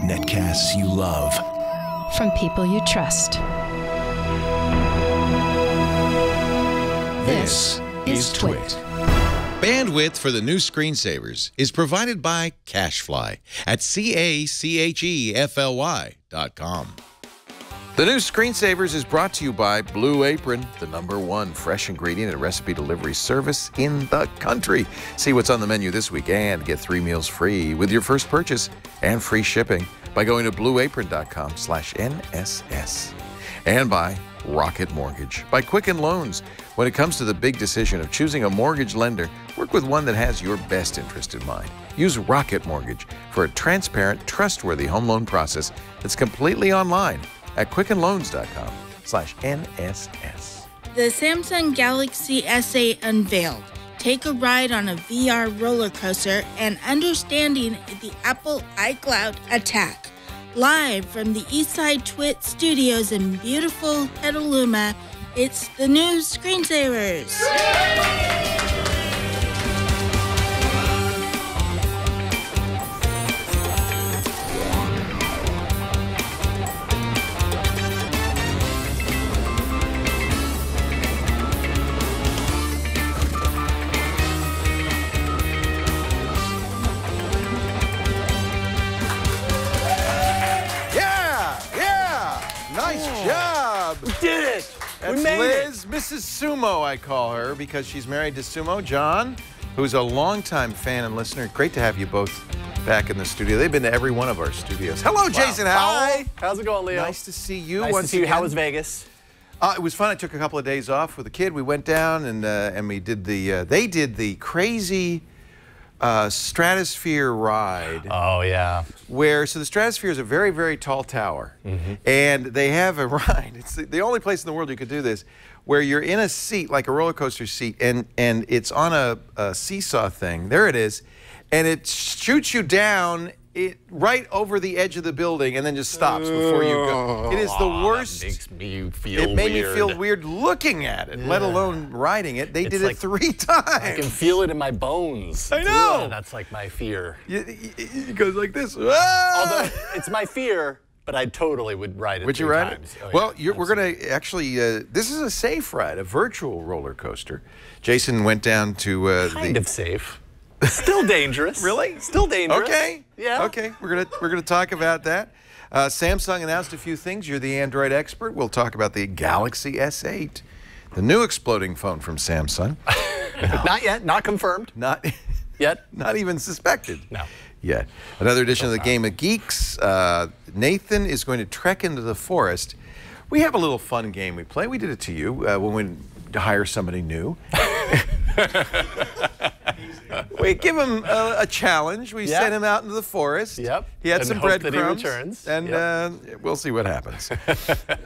Netcasts you love. From people you trust. This is Twit. Bandwidth for the new screensavers is provided by CacheFly at CacheFly.com. The new Screensavers is brought to you by Blue Apron, the #1 fresh ingredient and recipe delivery service in the country. See what's on the menu this week and get 3 meals free with your first purchase and free shipping by going to blueapron.com/NSS. And by Rocket Mortgage, by Quicken Loans. When it comes to the big decision of choosing a mortgage lender, work with one that has your best interest in mind. Use Rocket Mortgage for a transparent, trustworthy home loan process that's completely online at quickenloans.com/NSS. The Samsung Galaxy S8 unveiled. Take a ride on a VR roller coaster and understanding the Apple iCloud attack. Live from the Eastside Twit Studios in beautiful Petaluma, it's the new Screensavers. That's we made Liz, Mrs. Sumo, I call her, because she's married to Sumo. John, who's a longtime fan and listener. Great to have you both back in the studio. They've been to every one of our studios. Hello, Jason Howell. Hi. How's it going, Leo? Nice to see you. Nice to see you. How was Vegas? It was fun. I took a couple of days off with the kid. We went down and we did the. They did the crazy stratosphere ride. Oh, yeah. So the stratosphere is a very, very tall tower. And they have a ride. It's the only place in the world you could do this, where you're in a seat, like a roller coaster seat, and it's on a seesaw thing. There it is. And it shoots you down right over the edge of the building and then just stops before you go. It is the worst. That makes me feel weird. It made me feel weird looking at it, let alone riding it. They did it 3 times. I can feel it in my bones. I know. That's like my fear. It goes like this. Although it's my fear, but I totally would ride it. Would you 3 ride times. it? Oh, well, yeah, we're going to actually, this is a safe ride, a virtual roller coaster. Jason went down to kind of safe. Still dangerous. Really? Still dangerous. Okay. Yeah. Okay. We're gonna talk about that. Samsung announced a few things. You're the Android expert. We'll talk about the Galaxy S8, the new exploding phone from Samsung. Not yet. Not confirmed. Not yet. Not even suspected. No. Yet. Another edition of the Game of Geeks. Nathan is going to trek into the forest. We have a little fun game we play. We did it to you when we hire somebody new. We give him a challenge. We send him out into the forest. Yep. He had some breadcrumbs. That he returns. And we'll see what happens.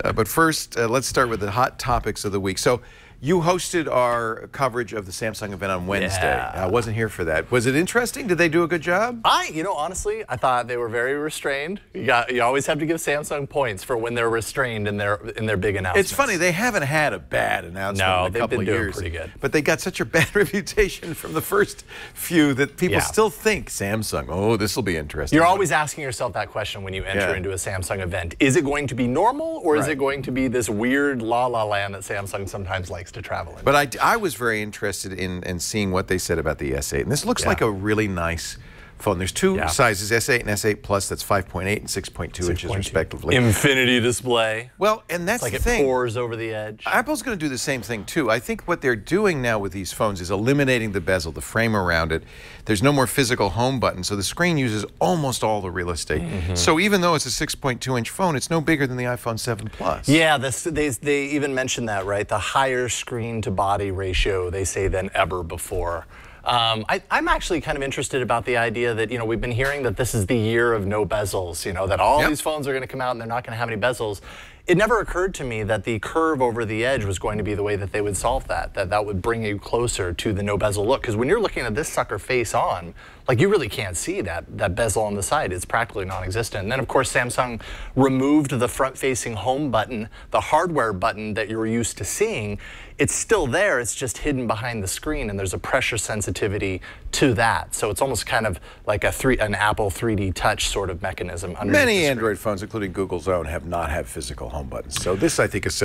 But first, let's start with the hot topics of the week. So you hosted our coverage of the Samsung event on Wednesday. Yeah. I wasn't here for that. Was it interesting? Did they do a good job? Honestly, I thought they were very restrained. You always have to give Samsung points for when they're restrained in their big announcements. It's funny, they haven't had a bad announcement in a couple of years. No, they've been doing pretty good. But they got such a bad reputation from the first few that people still think Samsung, oh, this will be interesting. You're always asking yourself that question when you enter into a Samsung event. Is it going to be normal, or is it going to be this weird la-la land that Samsung sometimes likes to travel in? But I was very interested in seeing what they said about the S8. And this looks like a really nice phone. There's 2 sizes, S8 and S8 Plus. That's 5.8 and 6.2 inches respectively. Infinity display. Well, and that's like the thing. It pours over the edge. Apple's going to do the same thing too. I think what they're doing now with these phones is eliminating the bezel, the frame around it. There's no more physical home button, so the screen uses almost all the real estate. So even though it's a 6.2-inch phone, it's no bigger than the iPhone 7 Plus. Yeah, they even mentioned that, right? The higher screen-to-body ratio, they say, than ever before. I'm actually kind of interested about the idea that, we've been hearing that this is the year of no bezels, that all these phones are going to come out and they're not going to have any bezels. it never occurred to me that the curve over the edge was going to be the way that they would solve that. That would bring you closer to the no bezel look. Because when you're looking at this sucker face on, like you really can't see that bezel on the side. It's practically non-existent. And then of course Samsung removed the front-facing home button, the hardware button that you're used to seeing. It's still there, it's just hidden behind the screen, and there's a pressure sensitivity to that. So it's almost kind of like an Apple 3D touch sort of mechanism. Many Android phones, including Google's own, have not had physical home buttons. So this, I think, is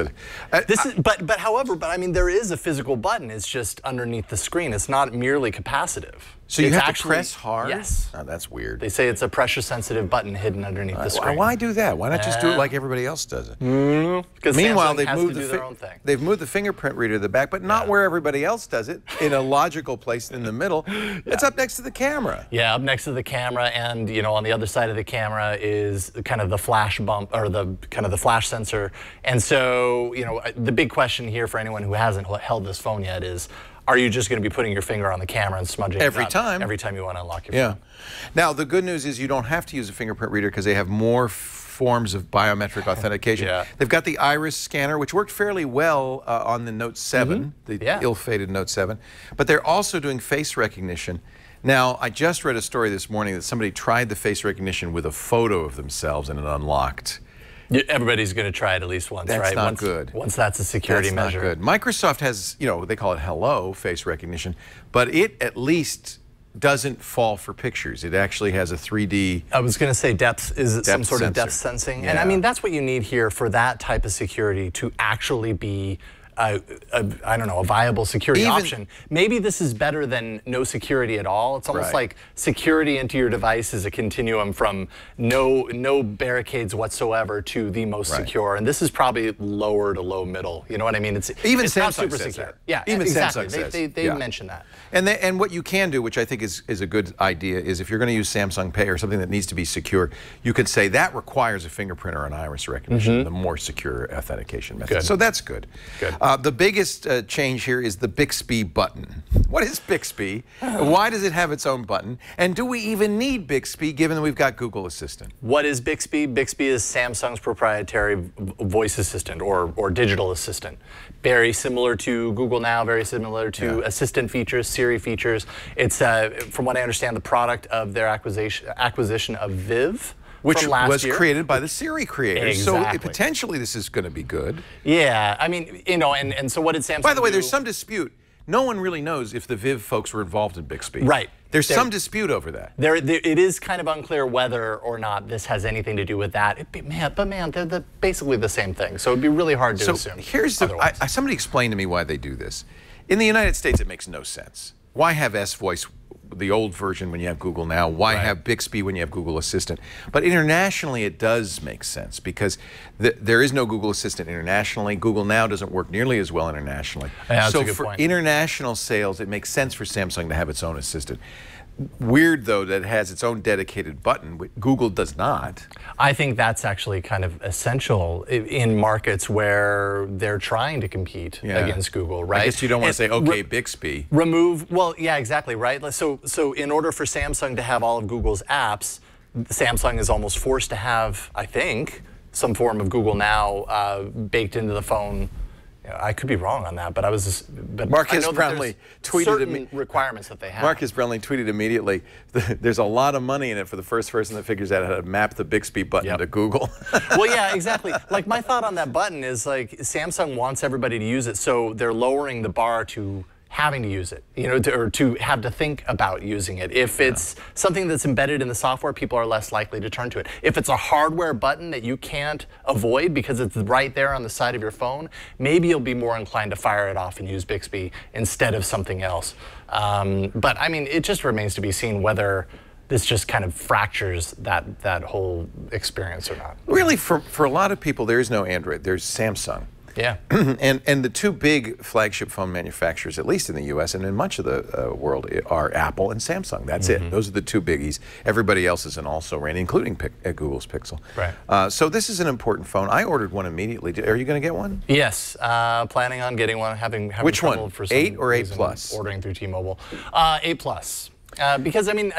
However, I mean, there is a physical button. It's just underneath the screen. It's not merely capacitive. So you have to press hard? Yes. Oh, that's weird. They say it's a pressure-sensitive button hidden underneath the screen. Why do that? Why not just do it like everybody else does it? Because Meanwhile, they've they've moved the fingerprint reader to the back, but not where everybody else does it, in a logical place in the middle. It's up next to the camera. Yeah, up next to the camera, and on the other side of the camera is kind of the flash bump, or the flash sensor. And so, the big question here for anyone who hasn't held this phone yet is, are you just going to be putting your finger on the camera and smudging every it up time every time you want to unlock your phone? Now, the good news is you don't have to use a fingerprint reader because they have more forms of biometric authentication. They've got the iris scanner, which worked fairly well on the Note 7, the ill-fated Note 7. But they're also doing face recognition. Now, I just read a story this morning that somebody tried the face recognition with a photo of themselves and it unlocked. Everybody's going to try it at least once, right? That's not good. Once that's a security measure. That's not good. Microsoft has, they call it Hello face recognition, but it at least doesn't fall for pictures. It actually has a 3D. I was going to say depth. Is it some sort of depth sensing? Yeah. And I mean, that's what you need here for that type of security to actually be I don't know, a viable security option. Maybe this is better than no security at all. It's almost like security into your device is a continuum from no barricades whatsoever to the most secure. And this is probably lower to low middle. You know what I mean? It's Samsung not super says secure. that. Yeah, even exactly. Samsung says. They mentioned that. And what you can do, which I think is a good idea, is if you're going to use Samsung Pay or something that needs to be secure, you could say that requires a fingerprint or an iris recognition, the more secure authentication method. So that's good. The biggest change here is the Bixby button. What is Bixby? Why does it have its own button? And do we even need Bixby given that we've got Google Assistant? What is Bixby? Bixby is Samsung's proprietary voice assistant or digital assistant. Very similar to Google Now, very similar to Assistant features, Siri features. It's, from what I understand, the product of their acquisition of Viv. Which was created by the Siri creators. Exactly. So potentially this is going to be good. Yeah, I mean, and so what did Samsung By the way, do? there's some dispute. No one really knows if the Viv folks were involved in Bixby. Right. There's some dispute over that. It is kind of unclear whether or not this has anything to do with that. But man, they're basically the same thing. So it'd be really hard to assume. Here's somebody explained to me why they do this. In the United States, it makes no sense. Why have S-Voice, the old version, when you have Google Now? Why have Bixby when you have Google Assistant? But internationally, it does make sense because there is no Google Assistant internationally. Google Now doesn't work nearly as well internationally. Yeah, so for international sales, it makes sense for Samsung to have its own assistant. Weird, though, that it has its own dedicated button. Google does not. I think that's actually kind of essential in markets where they're trying to compete against Google, right? I guess you don't want to say, okay, Bixby. Well, yeah, exactly, right? So in order for Samsung to have all of Google's apps, Samsung is almost forced to have, I think, some form of Google Now baked into the phone. I could be wrong on that, but Marcus Brownlee tweeted certain requirements that they have. Marcus Brownlee tweeted immediately, "There's a lot of money in it for the first person that figures out how to map the Bixby button to Google." Well, yeah, exactly. Like my thought on that button is like Samsung wants everybody to use it, so they're lowering the bar to having to use it, or to have to think about using it. If it's something that's embedded in the software, people are less likely to turn to it. If it's a hardware button that you can't avoid because it's right there on the side of your phone, maybe you'll be more inclined to fire it off and use Bixby instead of something else. But I mean, it just remains to be seen whether this just kind of fractures that whole experience or not. Really, for a lot of people, there is no Android. There's Samsung. Yeah. and the two big flagship phone manufacturers, at least in the U.S. and in much of the world, are Apple and Samsung. That's it. Those are the two biggies. Everybody else is an also-ran, including Google's Pixel. Right. So this is an important phone. I ordered one immediately. Are you going to get one? Yes. Planning on getting one. Having Which trouble one? For some 8 or 8 reason Plus? Ordering through T-Mobile. 8 Plus. Because I mean,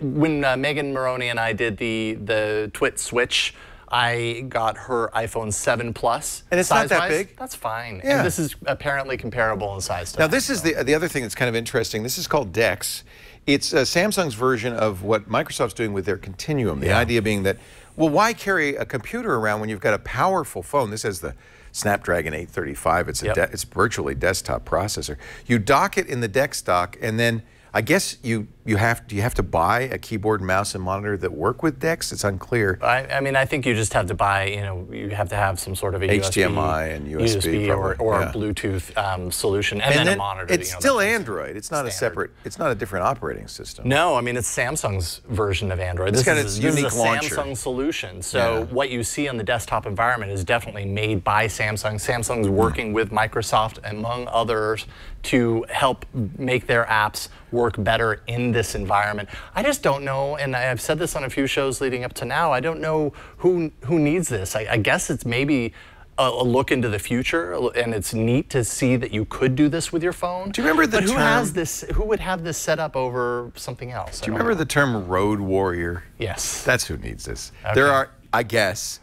when Megan Maroney and I did the Twit switch, I got her iPhone 7 Plus. And it's not that big? That's fine. Yeah. And this is apparently comparable in size to Now, this is the other thing that's kind of interesting. This is called DeX. It's Samsung's version of what Microsoft's doing with their Continuum. The idea being that, well, why carry a computer around when you've got a powerful phone? This has the Snapdragon 835. It's it's virtually desktop processor. You dock it in the DeX dock, and then I guess do you have to buy a keyboard, mouse, and monitor that work with DeX? It's unclear. I mean, I think you just have to buy, you have to have some sort of a HDMI and USB or a Bluetooth solution, and then a monitor. It's still Android. It's not a separate. It's not a different operating system. No, I mean it's Samsung's version of Android. It's got its unique launcher. Samsung solution. So what you see on the desktop environment is definitely made by Samsung. Samsung's working with Microsoft, among others, to help make their apps work better in this environment. I just don't know, and I've said this on a few shows leading up to now, I don't know who needs this. I guess it's maybe a look into the future, and it's neat to see that you could do this with your phone. Do you remember the term? Who would have this set up over something else? Do you remember the term road warrior? Yes. That's who needs this. Okay. There are, I guess,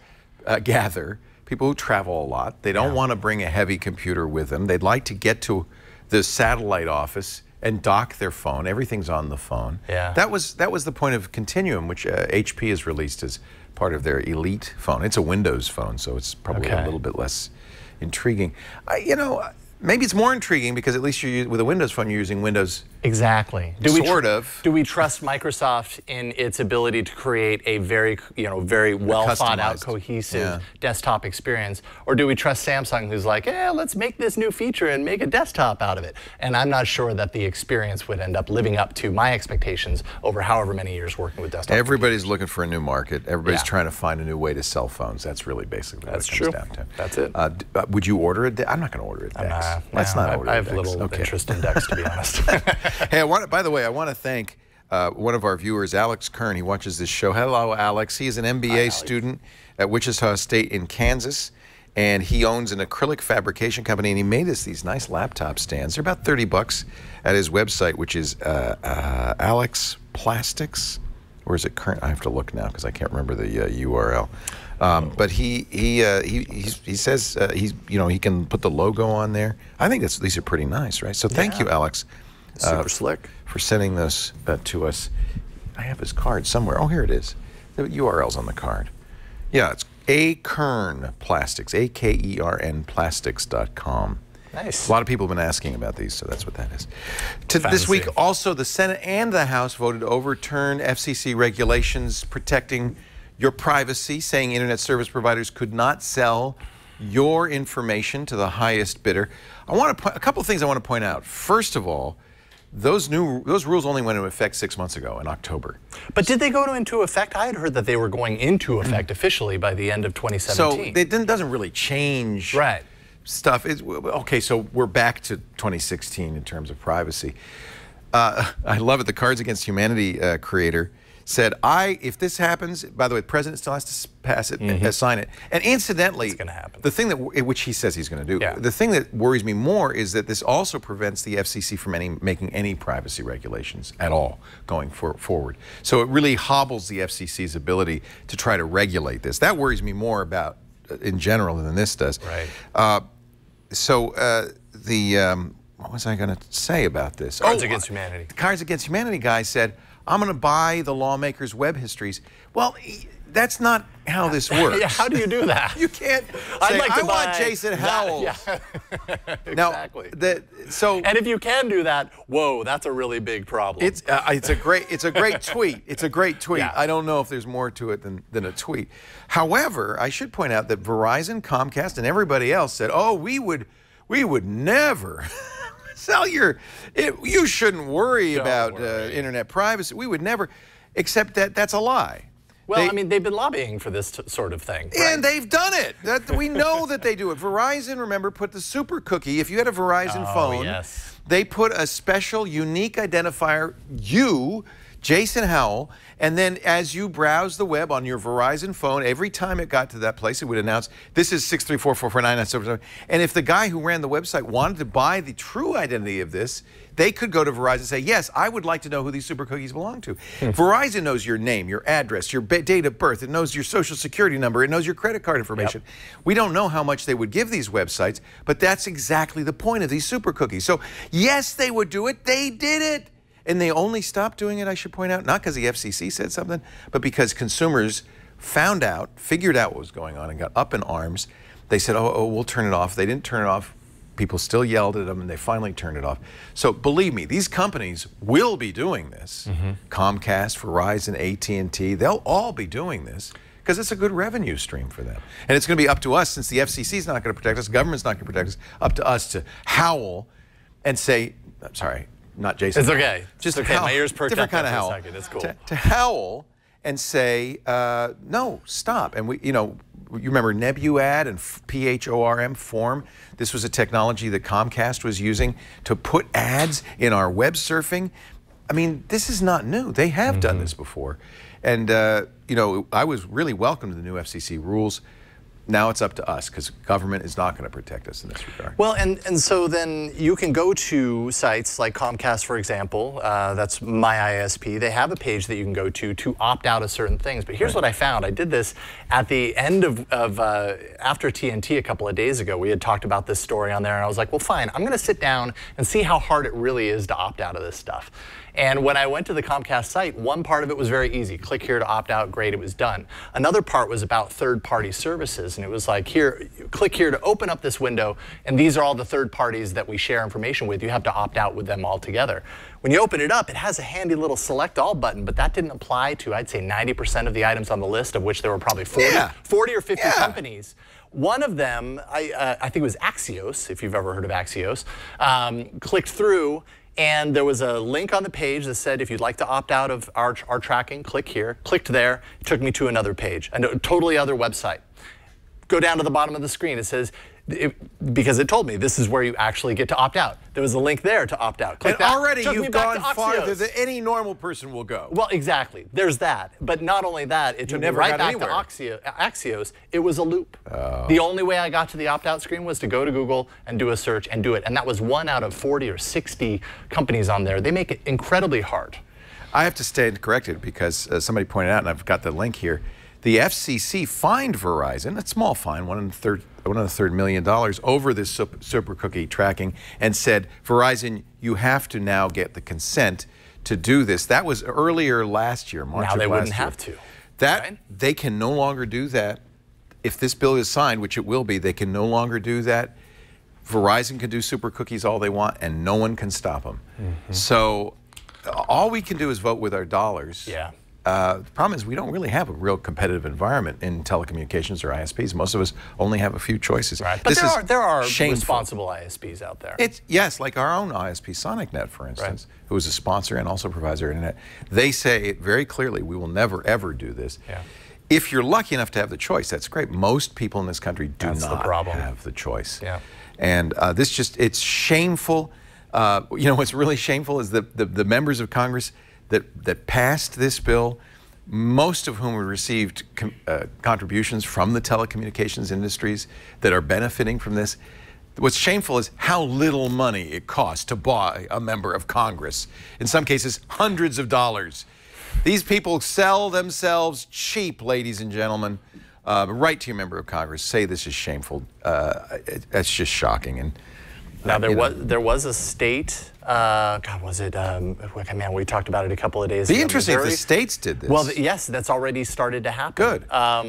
gather, people who travel a lot. They don't want to bring a heavy computer with them. They'd like to get to the satellite office and dock their phone. Everything's on the phone. Yeah. That was the point of Continuum, which HP has released as part of their Elite phone. It's a Windows phone, so it's probably a little bit less intriguing. You know, maybe it's more intriguing because at least with a Windows phone, you're using Windows. Exactly. Sort of. Do we trust Microsoft in its ability to create a very, very well thought out, cohesive desktop experience, or do we trust Samsung, who's like, let's make this new feature and make a desktop out of it? And I'm not sure that the experience would end up living up to my expectations over however many years working with desktop. Everybody's looking for a new market. Everybody's trying to find a new way to sell phones. That's really basically what it comes down to. That's it. Would you order a DeX? I'm not going to order a DeX. Let's not order a DeX. I have little interest in DeX, to be honest. Hey, by the way, I want to thank one of our viewers, Alex Kern. He watches this show. Hello, Alex. He is an MBA student at Wichita State in Kansas, and he owns an acrylic fabrication company, and he made us these nice laptop stands. They're about $30 at his website, which is Alex Plastics, or is it current? I have to look now because I can't remember the URL. But he says he can put the logo on there. I think these are pretty nice, right? So thank you, Alex. Super slick. For sending those to us. I have his card somewhere. Oh, here it is. The URL's on the card. Yeah, it's Akern Plastics, A-K-E-R-N Plastics.com. Nice. A lot of people have been asking about these, so that's what that is. This week, also, the Senate and the House voted to overturn FCC regulations protecting your privacy, saying internet service providers could not sell your information to the highest bidder. A couple of things I want to point out. First of all, those rules only went into effect 6 months ago in October. But did they go into effect? I had heard that they were going into effect officially by the end of 2017. So it doesn't really change stuff. Okay, so we're back to 2016 in terms of privacy. I love it. The Cards Against Humanity creator said, if this happens, by the way, the president still has to pass it and sign it. And incidentally, it's going to happen. The thing which he says he's going to do, the thing that worries me more is that this also prevents the FCC from making any privacy regulations at all going forward. So it really hobbles the FCC's ability to try to regulate this. That worries me more about, in general, than this does. Right. What was I going to say about this? Cards Against Humanity. The Cards Against Humanity guy said, I'm going to buy the lawmakers' web histories. Well, that's not how this works. Yeah, how do you do that? You can't say, I want Jason Howell. Exactly. Now, and if you can do that, whoa, that's a really big problem. It's a great tweet. It's a great tweet. Yeah. I don't know if there's more to it than a tweet. However, I should point out that Verizon, Comcast, and everybody else said, oh, we would never sell you shouldn't worry about internet privacy. We would never, except that's a lie. Well, I mean, they've been lobbying for this sort of thing. Right? And they've done it. We know that they do it. Verizon, remember, put the super cookie. If you had a Verizon phone, they put a special, unique identifier, Jason Howell, and then as you browse the web on your Verizon phone, every time it got to that place, it would announce, this is 634-449-9777. And if the guy who ran the website wanted to buy the true identity of this, they could go to Verizon and say, yes, I would like to know who these super cookies belong to. Verizon knows your name, your address, your date of birth. It knows your social security number. It knows your credit card information. We don't know how much they would give these websites, but that's exactly the point of these super cookies. So, yes, they would do it. They did it. And they only stopped doing it, I should point out, not because the FCC said something, but because consumers found out, figured out what was going on, and got up in arms. They said, oh, we'll turn it off. They didn't turn it off. People still yelled at them, and they finally turned it off. So believe me, these companies will be doing this. Comcast, Verizon, at&t, they'll all be doing this because it's a good revenue stream for them. And it's going to be up to us, since the FCC is not going to protect us, government's not going to protect us, up to us to howl and say, I'm sorry, not Jason. It's okay. Just okay. howl. My ears perked Different up kind of howl. for a second. It's cool. To howl and say, no, stop. And we, you know, you remember Nebuad and PHORM, Form? This was a technology that Comcast was using to put ads in our web surfing. I mean, this is not new. They have done this before. And, you know, I was really welcome to the new FCC rules. Now it's up to us, because government is not going to protect us in this regard. Well, and so then you can go to sites like Comcast, for example. That's my ISP. They have a page that you can go to opt out of certain things. But here's what I found. I did this at the end of after TNT a couple of days ago. We had talked about this story on there, and I was like, well, fine. I'm going to sit down and see how hard it really is to opt out of this stuff. And when I went to the Comcast site, one part of it was very easy. Click here to opt out, great, it was done. Another part was about third-party services, and it was like, here, click here to open up this window, and these are all the third parties that we share information with. You have to opt out with them all together. When you open it up, it has a handy little select all button, but that didn't apply to, I'd say, 90% of the items on the list, of which there were probably 40 or 50 companies. One of them, I think it was Axios, if you've ever heard of Axios, clicked through, and there was a link on the page that said, if you'd like to opt out of our tracking, click here. Clicked there. It took me to another page, a totally other website. Go down to the bottom of the screen. It says, because it told me this is where you actually get to opt out. There was a link there to opt out. Click and that. already you've gone farther Axios. than any normal person will go. Well, exactly. There's that. But not only that, it took me right back to Axios. It was a loop. The only way I got to the opt-out screen was to go to Google and do a search and do it. And that was 1 out of 40 or 60 companies on there. They make it incredibly hard. I have to stand corrected because somebody pointed out, and I've got the link here, the FCC fined Verizon, a small fine, $1.33 million over this super cookie tracking, and said, Verizon, you have to now get the consent to do this. That was earlier last year, March of last year. Now they wouldn't have to. That, they can no longer do that. If this bill is signed, which it will be, they can no longer do that. Verizon can do super cookies all they want, and no one can stop them. So all we can do is vote with our dollars. The problem is we don't really have a real competitive environment in telecommunications or ISPs. Most of us only have a few choices. But there are responsible ISPs out there. Yes, like our own ISP, SonicNet, for instance, who is a sponsor and also provides our internet. They say very clearly, we will never, ever do this. If you're lucky enough to have the choice, that's great. Most people in this country do not have the choice. And it's shameful. You know what's really shameful is the members of Congress that passed this bill, most of whom received contributions from the telecommunications industries that are benefiting from this. What's shameful is how little money it costs to buy a member of Congress. In some cases, hundreds of dollars. These people sell themselves cheap, ladies and gentlemen. Write to your member of Congress. Say this is shameful. That's just shocking. And now there was a state. God, was it? Man, we talked about it a couple of days ago. Be interesting if the states did this. Well, yes, that's already started to happen. Good.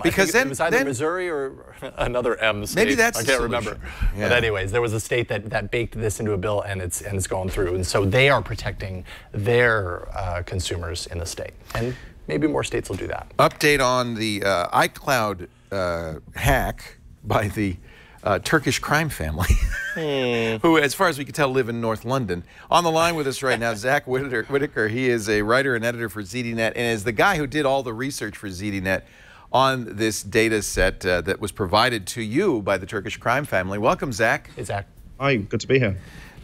Because then it was either Missouri or another M state. Maybe that's I can't remember. But anyways, there was a state that baked this into a bill, and it's going through, and so they are protecting their consumers in the state, and maybe more states will do that. Update on the iCloud hack by the Turkish crime family, who, as far as we can tell, live in North London. On the line with us right now, Zack Whittaker. He is a writer and editor for ZDnet, and is the guy who did all the research for ZDnet on this data set that was provided to you by the Turkish crime family. Welcome, Zack. Hey, Zack. Hi, good to be here.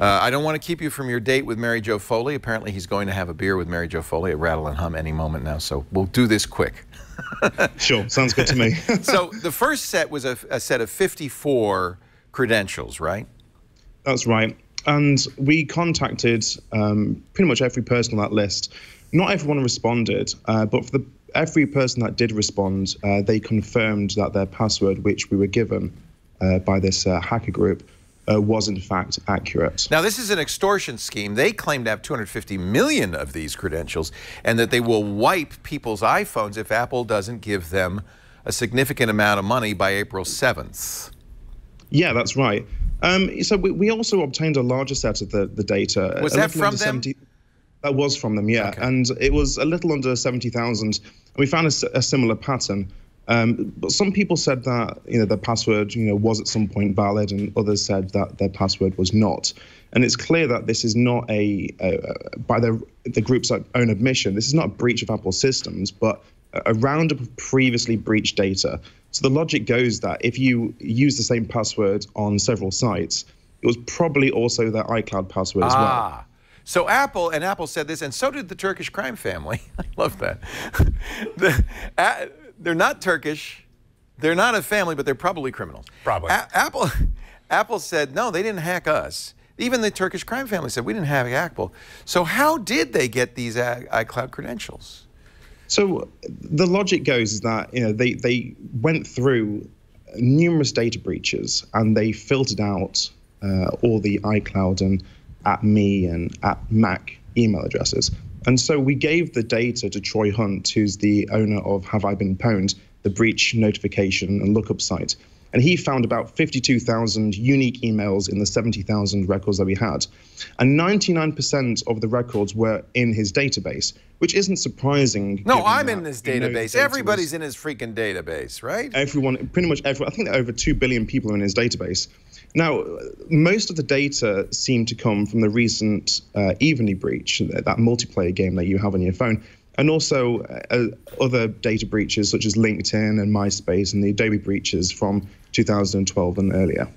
I don't want to keep you from your date with Mary Jo Foley. Apparently, he's going to have a beer with Mary Jo Foley at Rattle and Hum any moment now, so we'll do this quick. Sure, sounds good to me. So the first set was a set of 54 credentials, right? That's right. And we contacted pretty much every person on that list. Not everyone responded, but for every person that did respond, they confirmed that their password, which we were given by this hacker group, was in fact accurate. Now, this is an extortion scheme. They claim to have 250 million of these credentials and that they will wipe people's iPhones if Apple doesn't give them a significant amount of money by April 7th. Yeah, that's right. So we also obtained a larger set of the data. Was that from them? That was from them, yeah. Okay. And it was a little under 70,000. We found a similar pattern. But some people said that their password was at some point valid, and others said that their password was not. And it's clear that this is not by the group's own admission, this is not a breach of Apple systems, but a roundup of previously breached data. So the logic goes that if you use the same password on several sites, it was probably also their iCloud password as well. So Apple said this, and so did the Turkish crime family. I love that. They're not Turkish, they're not a family, but they're probably criminals. Probably. Apple said, no, they didn't hack us. Even the Turkish crime family said, we didn't hack Apple. So how did they get these iCloud credentials? So the logic goes is that they went through numerous data breaches and they filtered out all the iCloud and @me and @Mac email addresses. And so we gave the data to Troy Hunt, who's the owner of Have I Been Pwned, the breach notification and lookup site. And he found about 52,000 unique emails in the 70,000 records that we had. And 99% of the records were in his database, which isn't surprising. No, I'm in this database. Everybody's in his freaking database, right? Everyone, pretty much everyone. I think there are over 2 billion people in his database. Now, most of the data seem to come from the recent Evenly breach, that multiplayer game that you have on your phone, and also other data breaches such as LinkedIn and MySpace and the Adobe breaches from 2012 and earlier.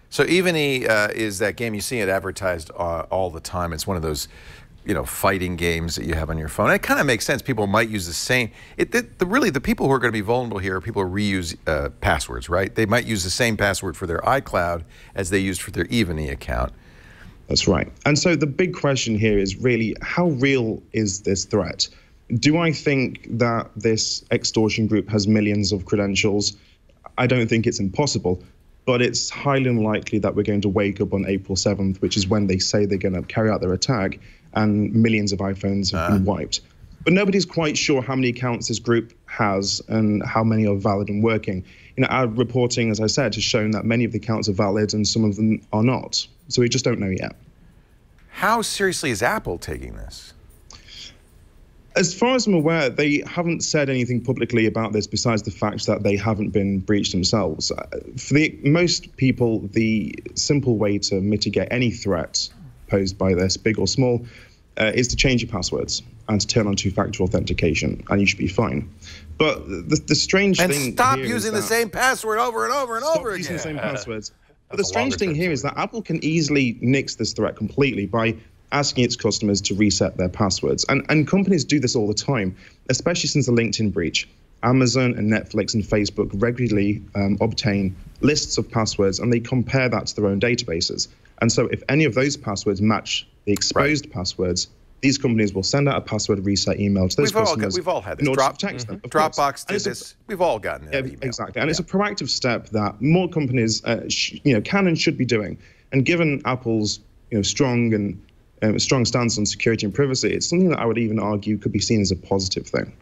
So Evenly is that game, you see it advertised all the time. It's one of those fighting games that you have on your phone. And it kind of makes sense. People might use the same. Really, the people who are going to be vulnerable here are people who reuse passwords, right? They might use the same password for their iCloud as they used for their Evenly account. That's right. And so the big question here is really, how real is this threat? Do I think that this extortion group has millions of credentials? I don't think it's impossible, but it's highly unlikely that we're going to wake up on April 7th, which is when they say they're going to carry out their attack, and millions of iPhones have been wiped. But nobody's quite sure how many accounts this group has and how many are valid and working. Our reporting, as I said, has shown that many of the accounts are valid and some of them are not. So we just don't know yet. How seriously is Apple taking this? As far as I'm aware, they haven't said anything publicly about this besides the fact that they haven't been breached themselves. For most people, the simple way to mitigate any threat posed by this, big or small, is to change your passwords and to turn on two-factor authentication, and you should be fine. But the strange thing and stop using the same password over and over and over again. Stop using the same passwords. But the strange thing here is that Apple can easily nix this threat completely by asking its customers to reset their passwords. And companies do this all the time, especially since the LinkedIn breach. Amazon and Netflix and Facebook regularly obtain lists of passwords, and they compare that to their own databases. And so if any of those passwords match the exposed passwords, these companies will send out a password reset email to those customers. We've all had this. In order to protect them, Dropbox did this. We've all gotten that email. Exactly. And it's a proactive step that more companies can and should be doing. And given Apple's strong stance on security and privacy, it's something that I would even argue could be seen as a positive thing.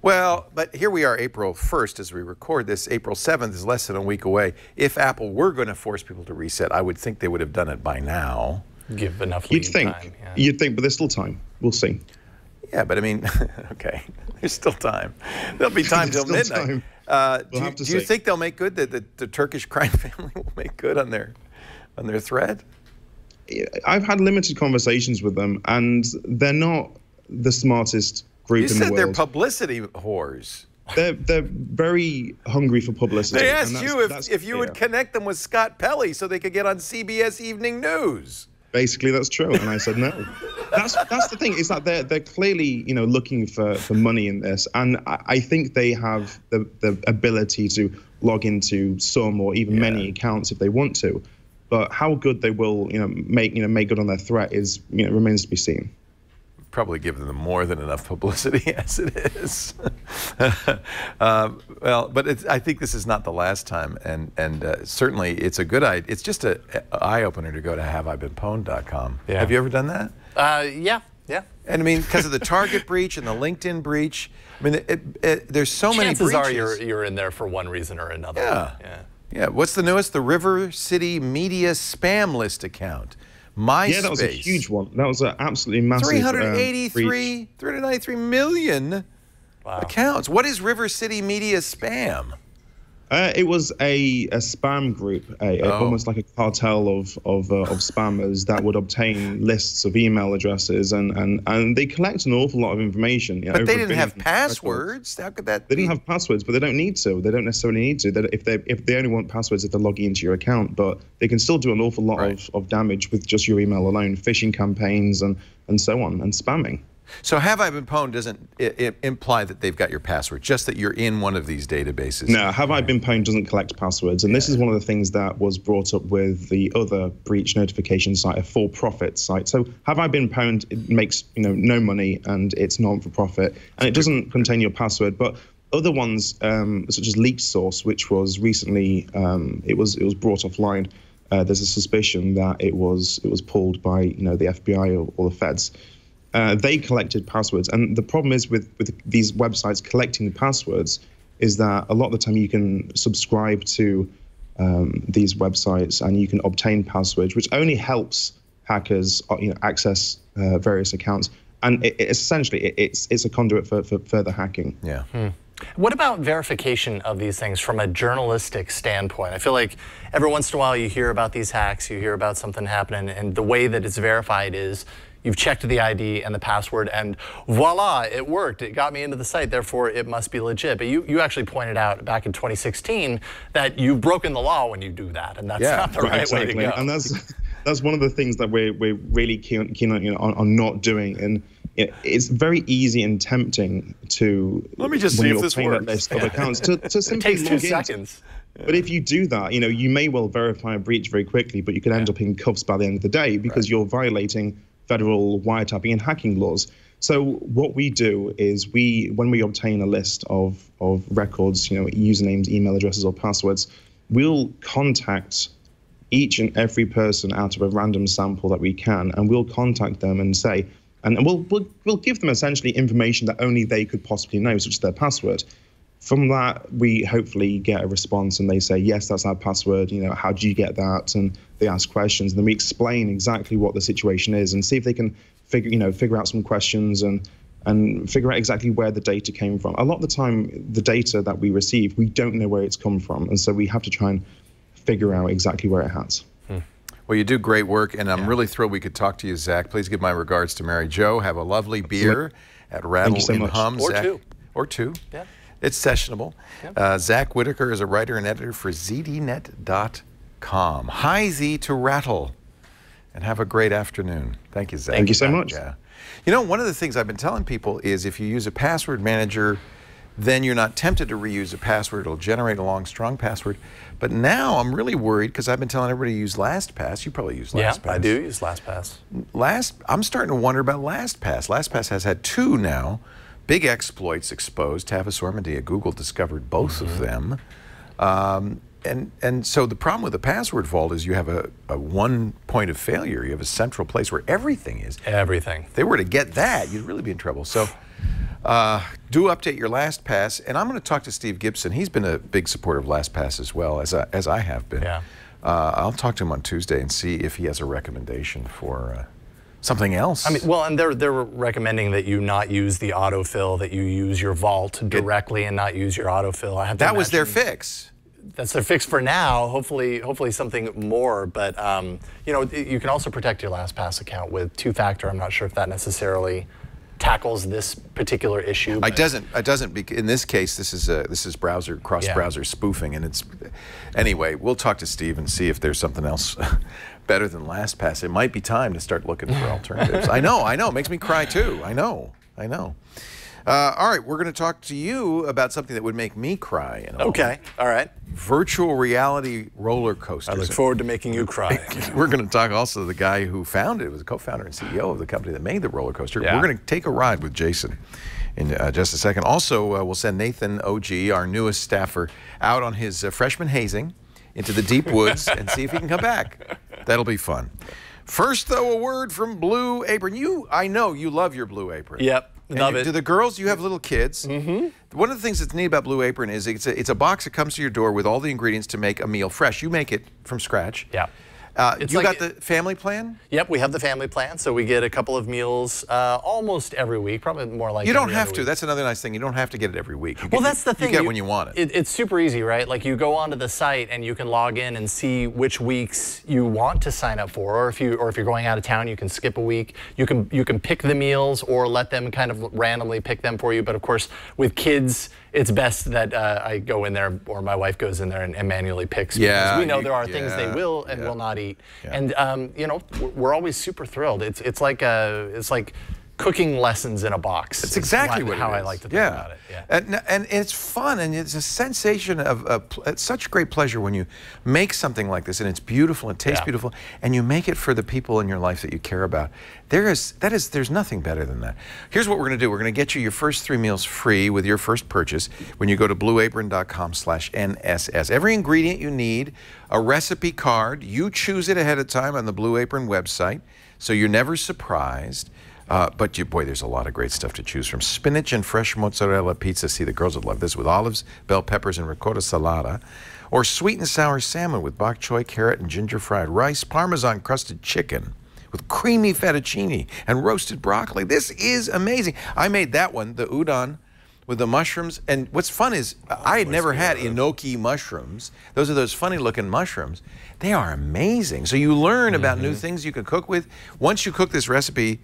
Well, but here we are April 1st as we record this. April 7th is less than a week away. If Apple were going to force people to reset, I would think they would have done it by now. Give enough lead time. Yeah. You'd think, but there's still time. We'll see. Yeah, but I mean, okay, there's still time. There'll be time till midnight. Do you think they'll make good, that the Turkish crime family will make good on their threat? I've had limited conversations with them, and they're not the smartest group in the world. You said they're publicity whores. They're very hungry for publicity. They asked you if you would connect them with Scott Pelley so they could get on CBS Evening News. Basically, that's true. And I said no. That's the thing, is that they're clearly, you know, looking for money in this, and I think they have the ability to log into some or even many accounts if they want to. But how good they will, make good on their threat is, remains to be seen. Probably given them more than enough publicity as it is. Well, but I think this is not the last time, and certainly it's a good idea. It's just an eye-opener to go to haveibeenpwned.com. Yeah. Have you ever done that? Yeah. And I mean, because of the Target breach and the LinkedIn breach, I mean, there's so many breaches. Chances are you're in there for one reason or another. Yeah. What's the newest? The River City Media spam list account. MySpace. Yeah, that was a huge one. That was an absolutely massive 393 million accounts. What is River City Media spam? It was a spam group, almost like a cartel of spammers that would obtain lists of email addresses, and they collect an awful lot of information. But they didn't have passwords. How could that be? They didn't have passwords, but they don't need to. They don't necessarily need to. If they only want passwords if they're logging into your account, but they can still do an awful lot of damage with just your email alone, phishing campaigns and so on, and spamming. So Have I Been Pwned doesn't imply that they've got your password, just that you're in one of these databases. No, Have I Been Pwned doesn't collect passwords, and this is one of the things that was brought up with the other breach notification site, a for-profit site. So Have I Been Pwned, it makes no money, and it's non-for-profit, and it doesn't contain your password. But other ones, such as Leaked Source, which was recently it was brought offline. There's a suspicion that it was pulled by the FBI or the feds. They collected passwords, and the problem is with these websites collecting the passwords is that a lot of the time you can subscribe to these websites and you can obtain passwords, which only helps hackers access various accounts, and essentially it's a conduit for further hacking. Yeah. What about verification of these things from a journalistic standpoint? I feel like every once in a while you hear about these hacks, you hear about something happening, and the way that it's verified is you've checked the ID and the password, and voila, it worked. It got me into the site, therefore it must be legit. But you actually pointed out back in 2016 that you've broken the law when you do that, and that's not the right way to go. And that's one of the things that we're really keen on not doing. And it's very easy and tempting to, let me just see if this works, list of accounts to simply log in. It takes 2 seconds. But if you do that, you may well verify a breach very quickly, but you could end up in cuffs by the end of the day because you're violating federal wiretapping and hacking laws. So what we do is when we obtain a list of records, usernames, email addresses, or passwords, we'll contact each and every person out of a random sample that we can, and we'll contact them and say, and we'll give them essentially information that only they could possibly know, such as their password. From that, we hopefully get a response, and they say, yes, that's our password. How did you get that? And they ask questions, and then we explain exactly what the situation is, and see if they can figure out some questions and figure out exactly where the data came from. A lot of the time, the data that we receive, we don't know where it's come from, and so we have to try and figure out exactly where it has. Well, you do great work, and I'm really thrilled we could talk to you, Zach. Please give my regards to Mary Jo. Have a lovely beer at Rattle and Hum. Or two. Or two. Yeah. It's sessionable. Yep. Zack Whittaker is a writer and editor for ZDnet.com. Hi, Z to Rattle. And have a great afternoon. Thank you, Zach. Thank you so much. Yeah. One of the things I've been telling people is if you use a password manager, then you're not tempted to reuse a password. It'll generate a long, strong password. But now I'm really worried because I've been telling everybody to use LastPass. You probably use LastPass. Yeah, I do use LastPass. I'm starting to wonder about LastPass. LastPass has had 2 now. Big exploits exposed. Tavis Ormandy, Google discovered both of them. And so the problem with the password vault is you have a one point of failure. You have a central place where everything is. Everything. If they were to get that, you'd really be in trouble. So do update your LastPass. And I'm going to talk to Steve Gibson. He's been a big supporter of LastPass as well, as I have been. Yeah. I'll talk to him on Tuesday and see if he has a recommendation for something else. I mean, well, and they're recommending that you not use the autofill, that you use your vault directly and not use your autofill. That was their fix. That's their fix for now. Hopefully something more. But you can also protect your LastPass account with 2-factor. I'm not sure if that necessarily tackles this particular issue. It doesn't. In this case, this is cross-browser spoofing, and it's anyway. We'll talk to Steve and see if there's something else better than LastPass. It might be time to start looking for alternatives. I know. It makes me cry too. I know. All right, we're going to talk to you about something that would make me cry. Okay, all right. Virtual reality roller coasters. I look forward to making you cry. We're going to talk also to the guy who founded it, was a co-founder and CEO of the company that made the roller coaster. Yeah. We're going to take a ride with Jason in just a second. Also, we'll send Nathan OG, our newest staffer, out on his freshman hazing into the deep woods and see if he can come back. That'll be fun. First, though, a word from Blue Apron. I know you love your Blue Apron. Yep. Love it. Do the girls, you have little kids. Mm-hmm. One of the things that's neat about Blue Apron is it's a box that comes to your door with all the ingredients to make a meal fresh. You make it from scratch. Yeah. You got the family plan? Yep, we have the family plan, so we get a couple of meals almost every week, probably more like You don't have to. That's another nice thing. You don't have to get it every week. Well, that's the thing. You get when you want it. It's super easy, right? Like you go onto the site and you can log in and see which weeks you want to sign up for, or if you're going out of town, you can skip a week. You can pick the meals or let them kind of randomly pick them for you. But of course, with kids, it's best that I go in there or my wife goes in there and manually picks, because we know there are things they will and will not eat. Yeah. And you know, we're always super thrilled. It's like cooking lessons in a box. That's exactly how I like to think about it. Yeah. And it's fun, and it's a sensation of it's such great pleasure when you make something like this, and it's beautiful, and it tastes beautiful, and you make it for the people in your life that you care about. There's nothing better than that. Here's what we're going to do. We're going to get you your first 3 meals free with your first purchase when you go to blueapron.com/NSS. Every ingredient you need, a recipe card, you choose it ahead of time on the Blue Apron website, so you're never surprised. But boy, there's a lot of great stuff to choose from. Spinach and fresh mozzarella pizza. See, the girls would love this, with olives, bell peppers, and ricotta salata. Or sweet and sour salmon with bok choy, carrot, and ginger fried rice. Parmesan crusted chicken with creamy fettuccine and roasted broccoli. This is amazing. I made that one, the udon, with the mushrooms. And what's fun is I had never had enoki mushrooms. Those are those funny-looking mushrooms. They are amazing. So you learn about new things you can cook with. Once you cook this recipe,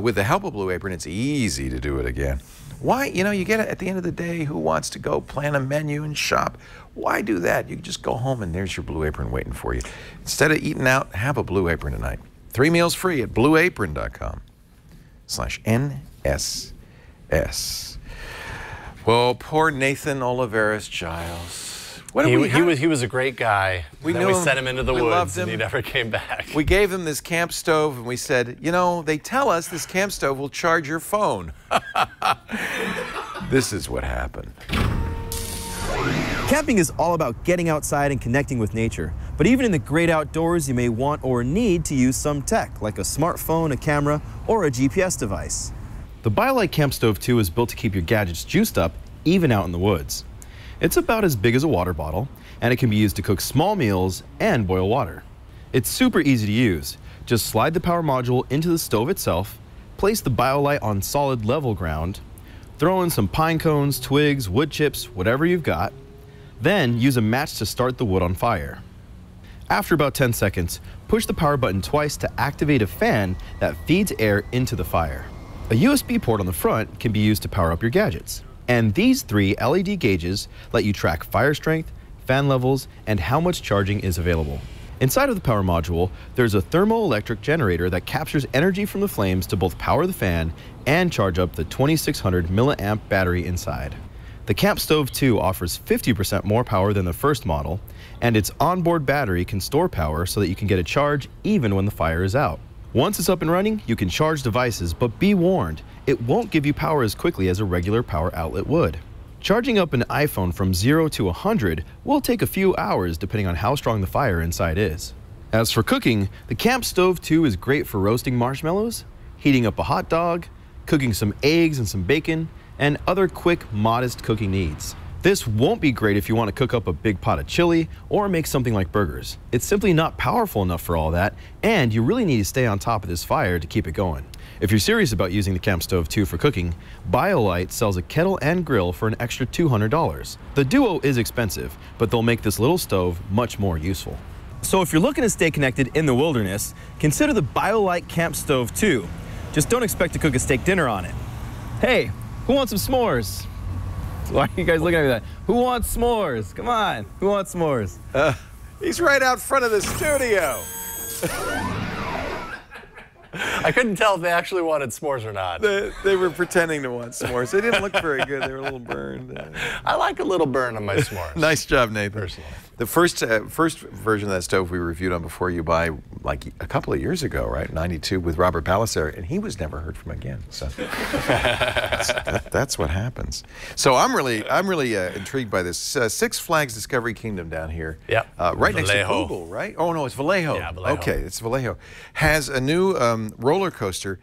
with the help of Blue Apron, it's easy to do it again. Why? You know, you get it at the end of the day, who wants to go plan a menu and shop? Why do that? You just go home and there's your Blue Apron waiting for you. Instead of eating out, have a Blue Apron tonight. 3 meals free at blueapron.com/NSS. Well, poor Nathan Olivarez-Giles. He was a great guy. We sent him into the woods and he never came back. We gave him this camp stove and we said, you know, they tell us this camp stove will charge your phone. This is what happened. Camping is all about getting outside and connecting with nature. But even in the great outdoors, you may want or need to use some tech, like a smartphone, a camera, or a GPS device. The BioLite Camp Stove 2 is built to keep your gadgets juiced up, even out in the woods. It's about as big as a water bottle, and it can be used to cook small meals and boil water. It's super easy to use. Just slide the power module into the stove itself, place the BioLite on solid level ground, throw in some pine cones, twigs, wood chips, whatever you've got, then use a match to start the wood on fire. After about 10 seconds, push the power button twice to activate a fan that feeds air into the fire. A USB port on the front can be used to power up your gadgets. And these 3 LED gauges let you track fire strength, fan levels, and how much charging is available. Inside of the power module, there's a thermoelectric generator that captures energy from the flames to both power the fan and charge up the 2600 milliamp battery inside. The Camp Stove 2 offers 50% more power than the first model, and its onboard battery can store power so that you can get a charge even when the fire is out. Once it's up and running, you can charge devices, but be warned, it won't give you power as quickly as a regular power outlet would. Charging up an iPhone from 0 to 100 will take a few hours depending on how strong the fire inside is. As for cooking, the Camp Stove 2 is great for roasting marshmallows, heating up a hot dog, cooking some eggs and some bacon, and other quick, modest cooking needs. This won't be great if you want to cook up a big pot of chili or make something like burgers. It's simply not powerful enough for all that, and you really need to stay on top of this fire to keep it going. If you're serious about using the Camp Stove 2 for cooking, BioLite sells a kettle and grill for an extra $200. The Duo is expensive, but they'll make this little stove much more useful. So if you're looking to stay connected in the wilderness, consider the BioLite Camp Stove 2. Just don't expect to cook a steak dinner on it. Hey, who wants some s'mores? Why are you guys looking at me like that? Who wants s'mores? Come on, who wants s'mores? He's right out front of the studio. I couldn't tell if they actually wanted s'mores or not. They were pretending to want s'mores. They didn't look very good. They were a little burned. I like a little burn on my s'mores. Nice job, Nathan. Personally. The first version of that stove we reviewed on Before You Buy like a couple of years ago, right? 92 with Robert Palliser, and he was never heard from again. So that's what happens. So I'm really intrigued by this. Six Flags Discovery Kingdom down here. Yep. Right next to Vallejo. Google, right? Oh no, it's Vallejo. Yeah, Vallejo. Okay, it's Vallejo. Has a new roller coaster.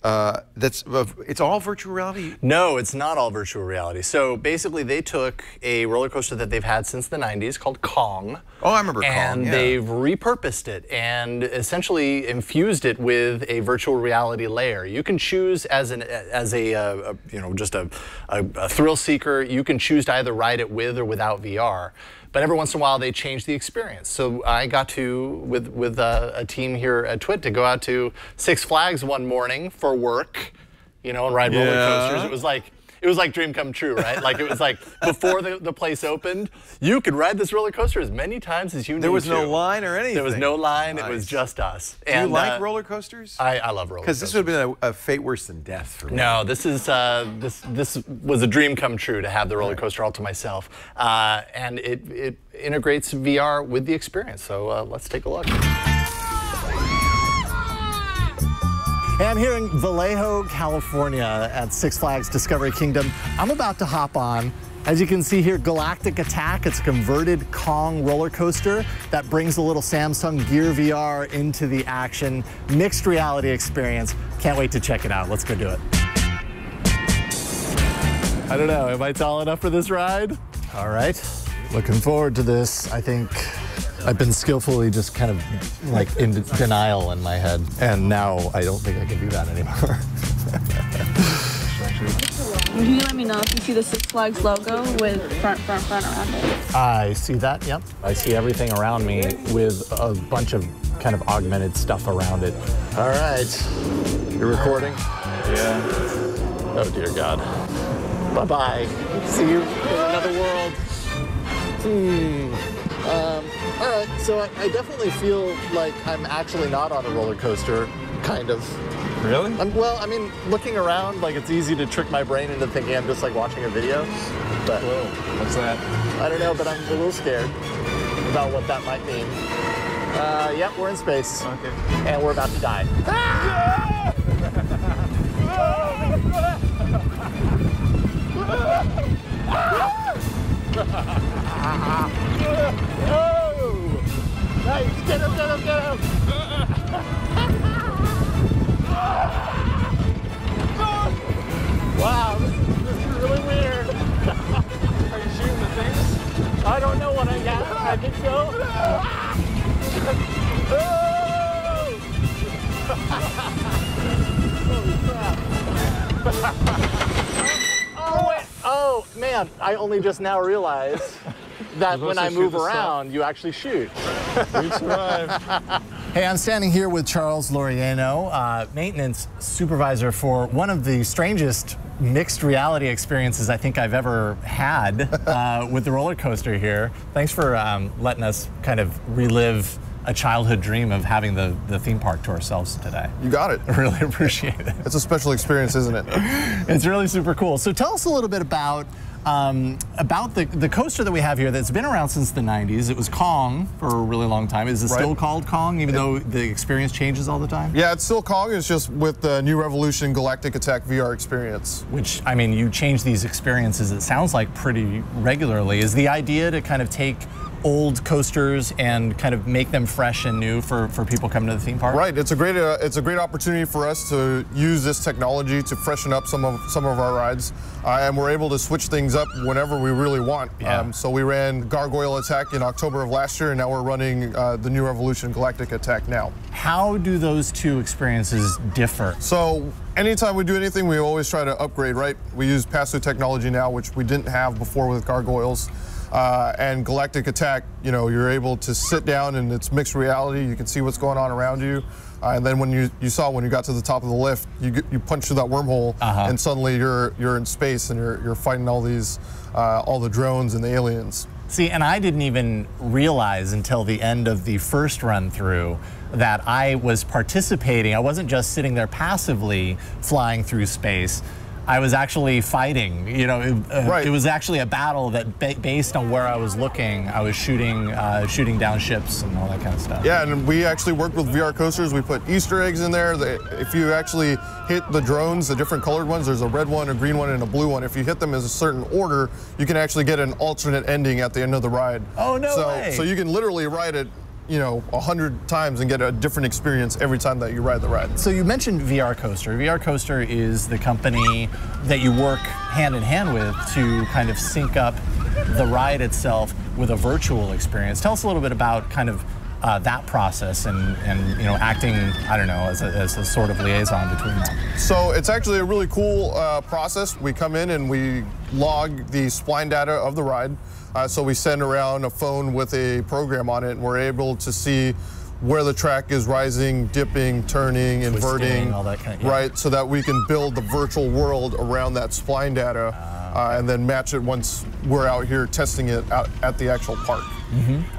It's all virtual reality? No, it's not all virtual reality. So basically they took a roller coaster that they've had since the 90s called Kong. Oh, I remember Kong, and they've repurposed it and essentially infused it with a virtual reality layer. You can choose as a thrill seeker, you can choose to either ride it with or without VR. But every once in a while, they change the experience. So I got to, with a team here at TWiT, to go out to Six Flags one morning for work, and ride roller coasters. It was like dream come true, right? Like it was like before the place opened, you could ride this roller coaster as many times as you need to. There was no line or anything. There was no line. Nice. It was just us. Do you like roller coasters? I love roller coasters. Because this would have been a fate worse than death for me. No, this is this was a dream come true to have the roller coaster all to myself, and it integrates VR with the experience. So let's take a look. Hey, I'm here in Vallejo, California at Six Flags Discovery Kingdom. I'm about to hop on. As you can see here, Galactic Attack. It's a converted Kong roller coaster that brings a little Samsung Gear VR into the action. Mixed reality experience. Can't wait to check it out. Let's go do it. I don't know, am I tall enough for this ride? All right, looking forward to this. I think I've been skillfully just kind of like in denial in my head, and now I don't think I can do that anymore. Can you let me know if you see the Six Flags logo with front around it? I see that, yep. I see everything around me with a bunch of kind of augmented stuff around it. All right, you're recording? Yeah. Oh dear God. Bye-bye. See you in another world. All right, so I definitely feel like I'm actually not on a roller coaster, kind of. Really? Well, I mean, looking around, like it's easy to trick my brain into thinking I'm just like watching a video. But whoa, what's that? I don't know, but I'm a little scared about what that might mean. Yep, we're in space. Okay. And we're about to die. Nice, get him, get him, get him! Wow, this is really weird. Are you shooting the things? I don't know what I got. I think so. Holy crap. Oh, man, I only just now realized that when I move around, you actually shoot. We survived. Hey, I'm standing here with Charles Loriano, maintenance supervisor for one of the strangest mixed reality experiences I think I've ever had with the roller coaster here. Thanks for letting us kind of relive a childhood dream of having the theme park to ourselves today. You got it. I really appreciate it. It's a special experience, isn't it? It's really super cool. So tell us a little bit about the coaster that we have here that's been around since the 90s. It was Kong for a really long time. Is it still called Kong, even though the experience changes all the time? Yeah, it's still Kong. It's just with the New Revolution Galactic Attack VR experience. Which, I mean, you change these experiences, it sounds like, pretty regularly. Is the idea to kind of take old coasters and kind of make them fresh and new for people coming to the theme park? Right. It's a great opportunity for us to use this technology to freshen up some of our rides, and we're able to switch things up whenever we really want. Yeah. So we ran Gargoyle Attack in October of last year, and now we're running the New Revolution Galactic Attack now. How do those two experiences differ? So anytime we do anything, we always try to upgrade, right? We use pass-through technology now, which we didn't have before with Gargoyles. And Galactic Attack, you know, you're able to sit down and it's mixed reality. You can see what's going on around you. And then when you saw when you got to the top of the lift, you punch through that wormhole, and suddenly you're in space and you're fighting all the drones and the aliens. See, and I didn't even realize until the end of the first run through that I was participating. I wasn't just sitting there passively flying through space. I was actually fighting. You know, it was actually a battle that, based on where I was looking, I was shooting down ships and all that kind of stuff. Yeah, and we actually worked with VR coasters. We put Easter eggs in there. If you actually hit the drones, the different colored ones, there's a red one, a green one, and a blue one. If you hit them as a certain order, you can actually get an alternate ending at the end of the ride. Oh, no way. So you can literally ride it, you know, 100 times and get a different experience every time that you ride the ride. So you mentioned VR Coaster. VR Coaster is the company that you work hand in hand with to kind of sync up the ride itself with a virtual experience. Tell us a little bit about kind of that process and you know, acting, I don't know, as a sort of liaison between them. So it's actually a really cool process. We come in and we log the spline data of the ride. So we send around a phone with a program on it, and we're able to see where the track is rising, dipping, turning, twisting, inverting, all that kind of, yeah. Right, so that we can build the virtual world around that spline data and then match it once we're out here testing it out at the actual park.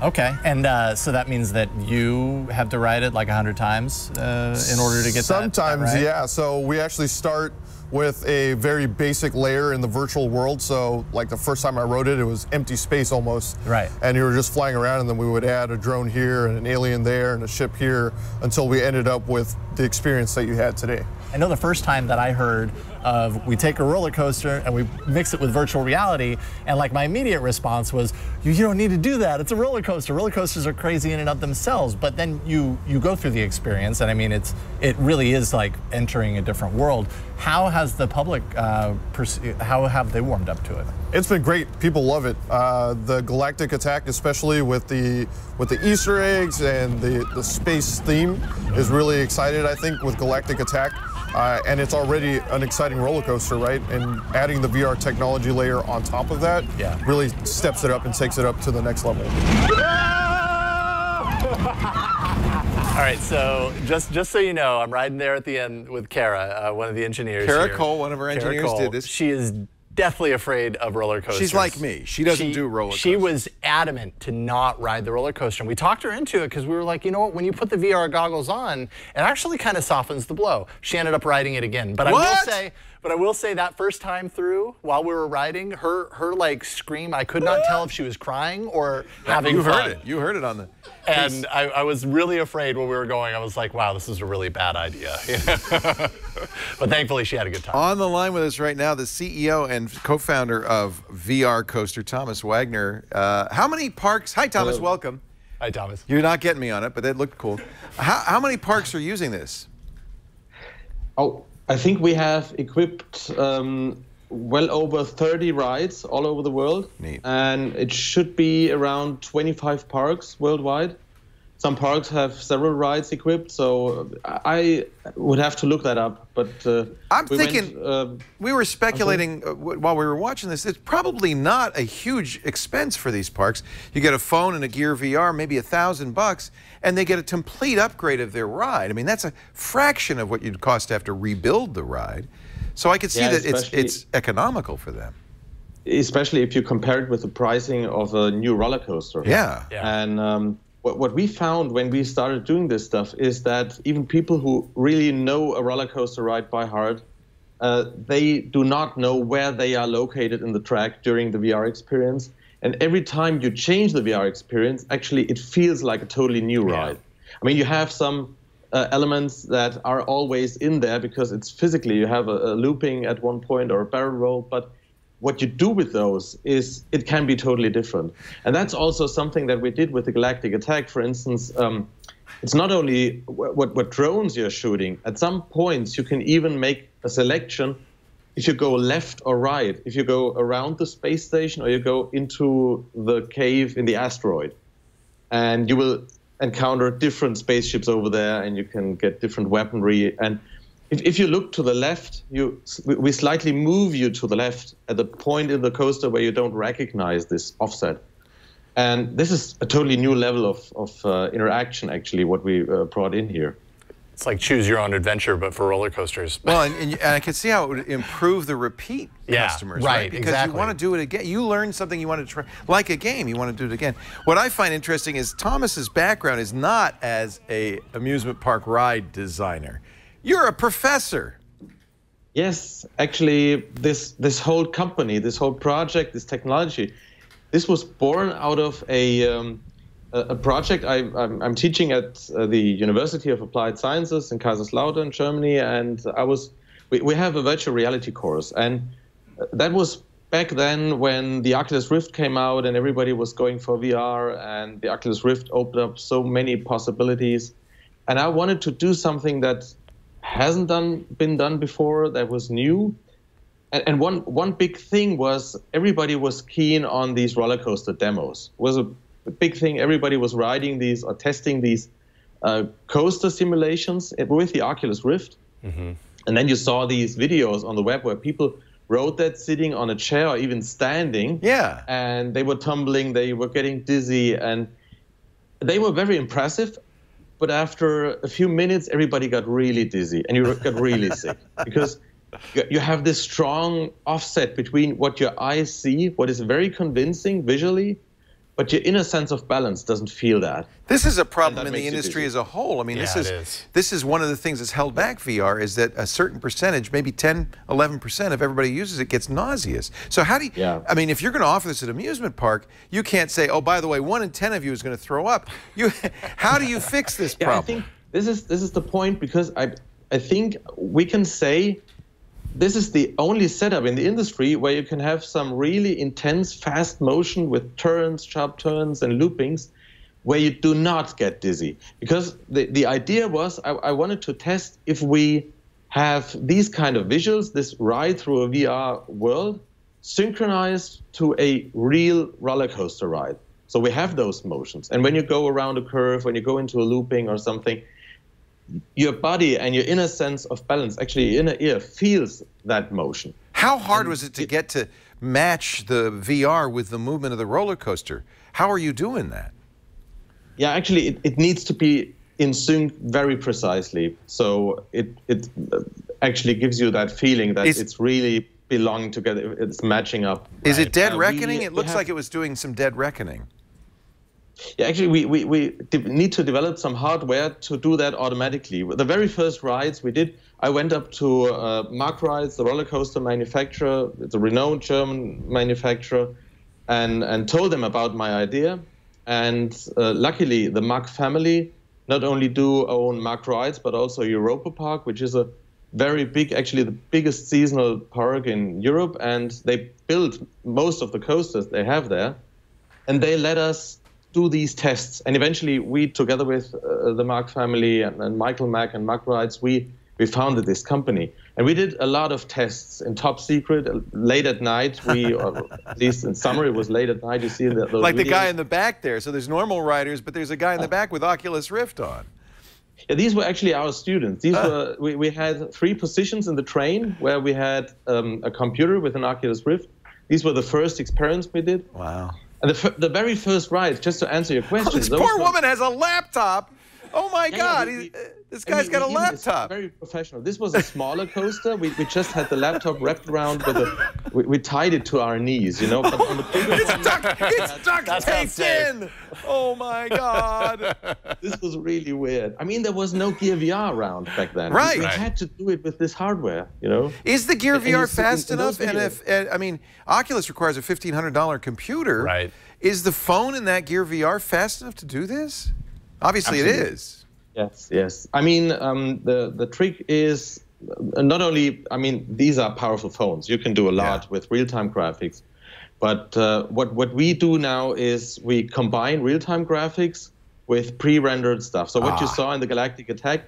Okay, and so that means that you have to ride it like 100 times in order to get Sometimes, that right? Yeah. So we actually start with a very basic layer in the virtual world. So like the first time I rode it, it was empty space almost. Right. And you were just flying around, and then we would add a drone here and an alien there and a ship here until we ended up with the experience that you had today. I know the first time that I heard of we take a roller coaster and we mix it with virtual reality, and like my immediate response was, you don't need to do that. It's a roller coaster. Roller coasters are crazy in and of themselves. But then you go through the experience, and I mean, it really is like entering a different world. How has the public, how have they warmed up to it? It's been great. People love it. The Galactic Attack, especially with the Easter eggs and the space theme, is really excited, I think, with Galactic Attack. And it's already an exciting roller coaster, right? And adding the VR technology layer on top of that really steps it up and takes it up to the next level. All right, so just so you know, I'm riding there at the end with Kara, one of the engineers. Kara here. Cole, one of our engineers, did this. She is deathly afraid of roller coasters. She's like me. She doesn't do roller coasters. She was adamant to not ride the roller coaster. And we talked her into it because we were like, you know what, when you put the VR goggles on, it actually kind of softens the blow. She ended up riding it again. But I will say that first time through, while we were riding, her like scream, I could not tell if she was crying or having fun. You heard it. You heard it on the... And I was really afraid when we were going. I was like, wow, this is a really bad idea. But thankfully, she had a good time. On the line with us right now, the CEO and co-founder of VR Coaster, Thomas Wagner. How many parks... Hi, Thomas. Hello. Welcome. Hi, Thomas. You're not getting me on it, but that looked cool. How many parks are using this? Oh, I think we have equipped well over 30 rides all over the world. Neat. And it should be around 25 parks worldwide. Some parks have several rides equipped, so I would have to look that up. But I'm thinking, we were speculating while we were watching this, it's probably not a huge expense for these parks. You get a phone and a Gear VR, maybe $1,000, and they get a complete upgrade of their ride. I mean, that's a fraction of what you'd cost to have to rebuild the ride. So I could see that it's economical for them. Especially if you compare it with the pricing of a new roller coaster. Yeah. And what we found when we started doing this stuff is that even people who really know a roller coaster ride by heart, they do not know where they are located in the track during the VR experience. And every time you change the VR experience, actually it feels like a totally new ride. I mean, you have some elements that are always in there because it's physically, you have a looping at one point or a barrel roll, but what you do with those is it can be totally different. And that's also something that we did with the Galactic Attack. For instance, it's not only what drones you're shooting. At some points, you can even make a selection if you go left or right, if you go around the space station or you go into the cave in the asteroid. And you will encounter different spaceships over there, and you can get different weaponry. And if you look to the left, we slightly move you to the left at the point in the coaster where you don't recognize this offset. And this is a totally new level of interaction, actually, what we brought in here. It's like choose your own adventure, but for roller coasters. Well, and I can see how it would improve the repeat customers, right? Because exactly. you want to do it again. You learn something, you want to try, like a game, you want to do it again. What I find interesting is Thomas's background is not as a amusement park ride designer. You're a professor. Yes, actually, this whole company, this whole project, this technology, this was born out of a project. I'm teaching at the University of Applied Sciences in Kaiserslautern, Germany, and we have a virtual reality course, and that was back then when the Oculus Rift came out and everybody was going for VR, and the Oculus Rift opened up so many possibilities, and I wanted to do something that hasn't been done before, that was new. And one big thing was everybody was keen on these roller coaster demos. It was a big thing. Everybody was riding these or testing these coaster simulations with the Oculus Rift. Mm-hmm. And then you saw these videos on the web where people rode that sitting on a chair or even standing. Yeah. And they were tumbling, they were getting dizzy, and they were very impressive. But after a few minutes, everybody got really dizzy and you got really sick, because you have this strong offset between what your eyes see, what is very convincing visually, but your inner sense of balance doesn't feel that. This is a problem in the industry as a whole. I mean, this is one of the things that's held back VR, is that a certain percentage, maybe 10, 11% of everybody who uses it gets nauseous. So how do you, I mean, if you're going to offer this at an amusement park, you can't say, oh, by the way, 1 in 10 of you is going to throw up. How do you fix this problem? I think this is the point, because I think we can say this is the only setup in the industry where you can have some really intense, fast motion with turns, sharp turns, and loopings, where you do not get dizzy. Because the idea was, I wanted to test if we have these kind of visuals, this ride through a VR world, synchronized to a real roller coaster ride. So we have those motions. And when you go around a curve, when you go into a looping or something, your body and your inner sense of balance, actually your inner ear, feels that motion. How hard was it to get to match the VR with the movement of the roller coaster? How are you doing that? Yeah, actually, it needs to be in sync very precisely. So it actually gives you that feeling that it's really belonging together, it's matching up. Is it dead reckoning? It looks like it was doing some dead reckoning. Yeah, actually, we need to develop some hardware to do that automatically. The very first rides we did, I went up to Mack Rides, the roller coaster manufacturer. It's a renowned German manufacturer, and told them about my idea. And luckily, the Mack family not only do own Mack Rides, but also Europa Park, which is a very big, actually the biggest seasonal park in Europe. And they built most of the coasters they have there. And they let us do these tests, and eventually we, together with the Mack family and Michael Mack and Mack Rides, we founded this company, and we did a lot of tests in top secret, late at night. Or at least in summer, it was late at night. You see those like videos. The guy in the back there. So there's normal riders, but there's a guy in the back with Oculus Rift on. Yeah, these were actually our students. These were we had 3 positions in the train where we had a computer with an Oculus Rift. These were the first experiments we did. Wow. And the very first ride, just to answer your question. Oh, this poor woman has a laptop. Oh my God, this guy's got a laptop. Very professional. This was a smaller coaster. We just had the laptop wrapped around with we tied it to our knees, you know. But on the bigger it's duct taped in. Oh my God. This was really weird. I mean, there was no Gear VR around back then. Right. We had to do it with this hardware, you know. Is the Gear VR fast enough? And I mean, Oculus requires a $1,500 computer. Right. Is the phone in that Gear VR fast enough to do this? Obviously it is. Yes, yes. I mean, the trick is not only, I mean, these are powerful phones. You can do a lot with real-time graphics. But what we do now is we combine real-time graphics with pre-rendered stuff. So what you saw in the Galactic Attack,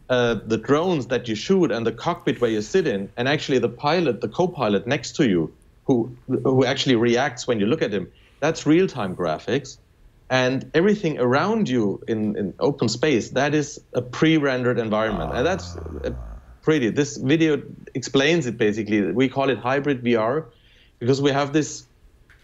the drones that you shoot and the cockpit where you sit in, and actually the pilot, the co-pilot next to you, who actually reacts when you look at him, that's real-time graphics. And everything around you in open space, that is a pre-rendered environment. And that's pretty. This video explains it basically. We call it hybrid VR because we have this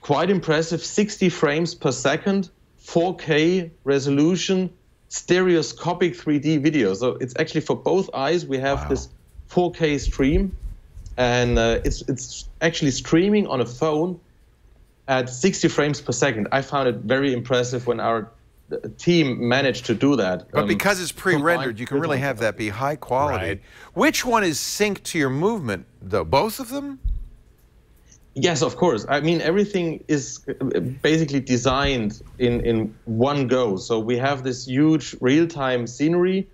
quite impressive 60 frames per second, 4K resolution, stereoscopic 3D video. So it's actually for both eyes. We have this 4K stream, and it's actually streaming on a phone at 60 frames per second. I found it very impressive when our team managed to do that. But because it's pre-rendered, you can really have that be high quality. Right. Which one is synced to your movement, though? Both of them? Yes, of course. I mean, everything is basically designed in one go. So we have this huge real-time scenery,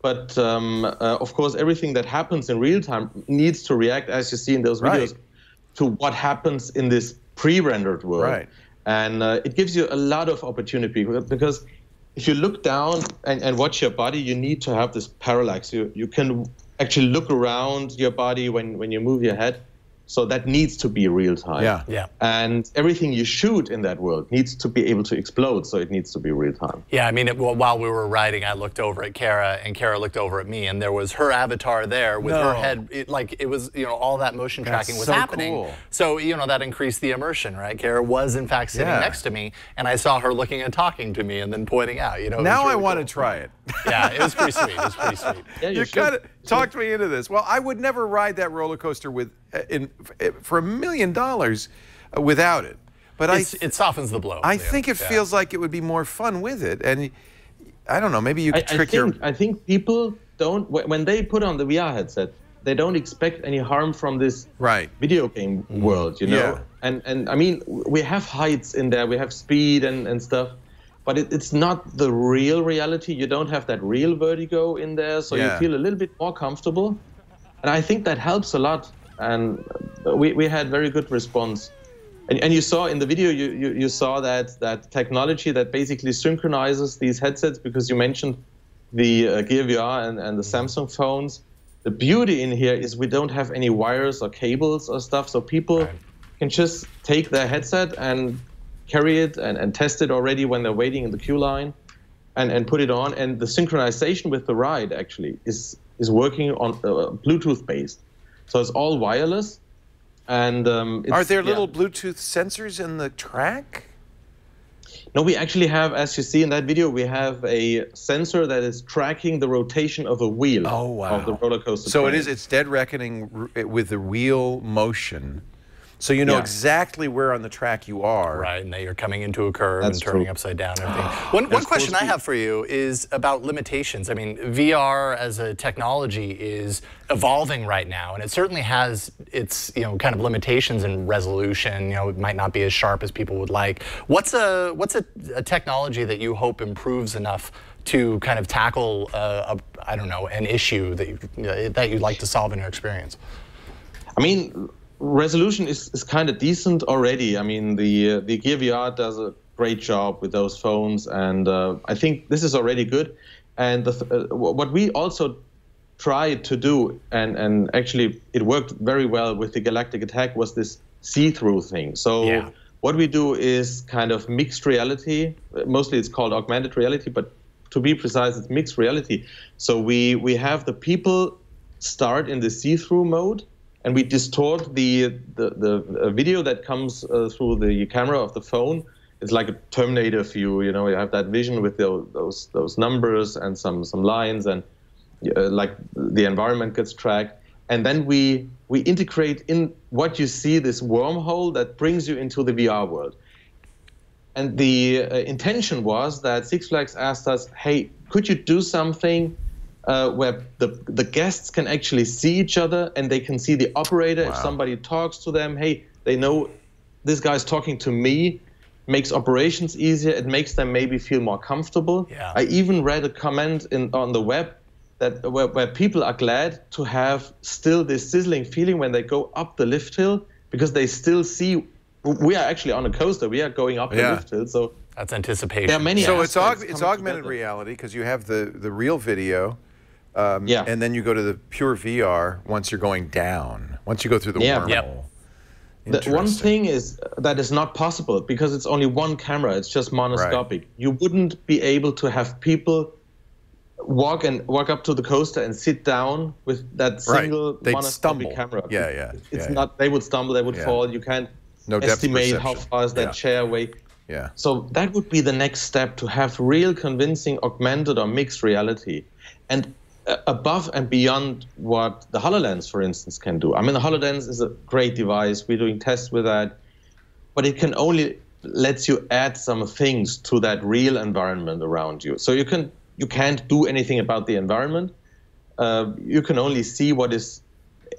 but of course, everything that happens in real time needs to react, as you see in those videos, to what happens in this pre-rendered world. Right. And it gives you a lot of opportunity, because if you look down and watch your body, you need to have this parallax. You can actually look around your body when you move your head. So that needs to be real time. Yeah. And everything you shoot in that world needs to be able to explode, so it needs to be real time. Yeah, I mean, while we were riding, I looked over at Kara, and Kara looked over at me, and there was her avatar there with her head, it was, all that motion tracking was happening. Cool. So, that increased the immersion, right? Kara was, in fact, sitting next to me, and I saw her looking and talking to me and then pointing out, Now I want to try it. Yeah, it was pretty sweet. It was pretty sweet. Yeah, you kind of talked me into this. Well, I would never ride that roller coaster for $1 million without it. But it softens the blow. I think it feels like it would be more fun with it. And I don't know, maybe you could I think people don't, when they put on the VR headset, they don't expect any harm from this video game world, Yeah. And I mean, we have heights in there, we have speed and stuff. But it's not the real reality. You don't have that real vertigo in there, so you feel a little bit more comfortable. And I think that helps a lot. And we had very good response. And you saw in the video, you saw that technology that basically synchronizes these headsets, because you mentioned the Gear VR and the Samsung phones. The beauty in here is we don't have any wires or cables or stuff, so people can just take their headset and carry it and test it already when they're waiting in the queue line and put it on. And the synchronization with the ride actually is working on Bluetooth based. So it's all wireless. And are there little Bluetooth sensors in the track? No, we actually have, as you see in that video, we have a sensor that is tracking the rotation of a wheel of the roller coaster. So it's dead reckoning with the wheel motion. So you know exactly where on the track you are. Right, and that you're coming into a curve and turning upside down and everything. One question I have for you is about limitations. I mean, VR as a technology is evolving right now, and it certainly has its kind of limitations in resolution. It might not be as sharp as people would like. What's a technology that you hope improves enough to kind of tackle I don't know, an issue that you'd like to solve in your experience? I mean, resolution is kind of decent already. I mean, the Gear VR does a great job with those phones, and I think this is already good. And what we also tried to do, and actually it worked very well with the Galactic Attack, was this see-through thing. So what we do is kind of mixed reality. Mostly it's called augmented reality, but to be precise, it's mixed reality. So we have the people start in the see-through mode, and we distort the video that comes through the camera of the phone. It's like a Terminator view, you have that vision with those numbers and some lines, and like the environment gets tracked. And then we integrate in what you see, this wormhole that brings you into the VR world. And the intention was that Six Flags asked us, hey, could you do something where the guests can actually see each other, and they can see the operator. If somebody talks to them, hey, they know this guy's talking to me. Makes operations easier. It makes them maybe feel more comfortable. I even read a comment on the web that where people are glad to have still this sizzling feeling when they go up the lift hill, because they still see. We are actually on a coaster. We are going up the lift hill. So that's anticipation. There are many. So it's augmented reality, because you have the real video. And then you go to the pure VR once you're going down, once you go through the wormhole. The one thing is that is not possible, because it's only one camera. It's just monoscopic. You wouldn't be able to have people walk up to the coaster and sit down with that single monoscopic camera. It's not. They would stumble. They would fall. You can't estimate how far is that chair away. Yeah. So that would be the next step, to have real convincing augmented or mixed reality. And above and beyond what the HoloLens, for instance, can do. I mean, the HoloLens is a great device. We're doing tests with that. But it can only lets you add some things to that real environment around you. So you can't do anything about the environment. You can only see what is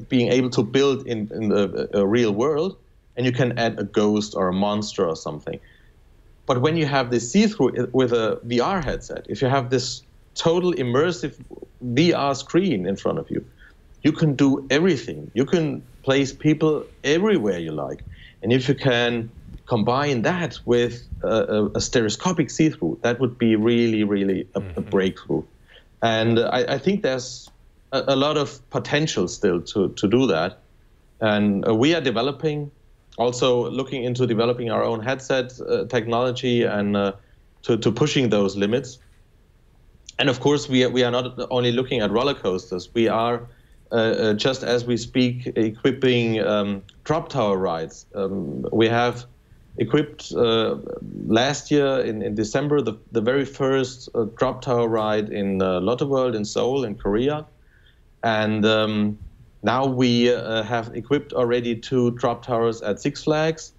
being able to build in the real world, and you can add a ghost or a monster or something. But when you have this see-through with a VR headset, if you have this total immersive VR screen in front of you, you can do everything. You can place people everywhere you like. And if you can combine that with a stereoscopic see-through, that would be really, really a breakthrough. And I think there's a lot of potential still to do that. And we are developing, also looking into developing our own headset technology and to pushing those limits. And of course, we are not only looking at roller coasters. We are, just as we speak, equipping drop tower rides. We have equipped last year in December the very first drop tower ride in Lotte World in Seoul in Korea. And now we have equipped already 2 drop towers at Six Flags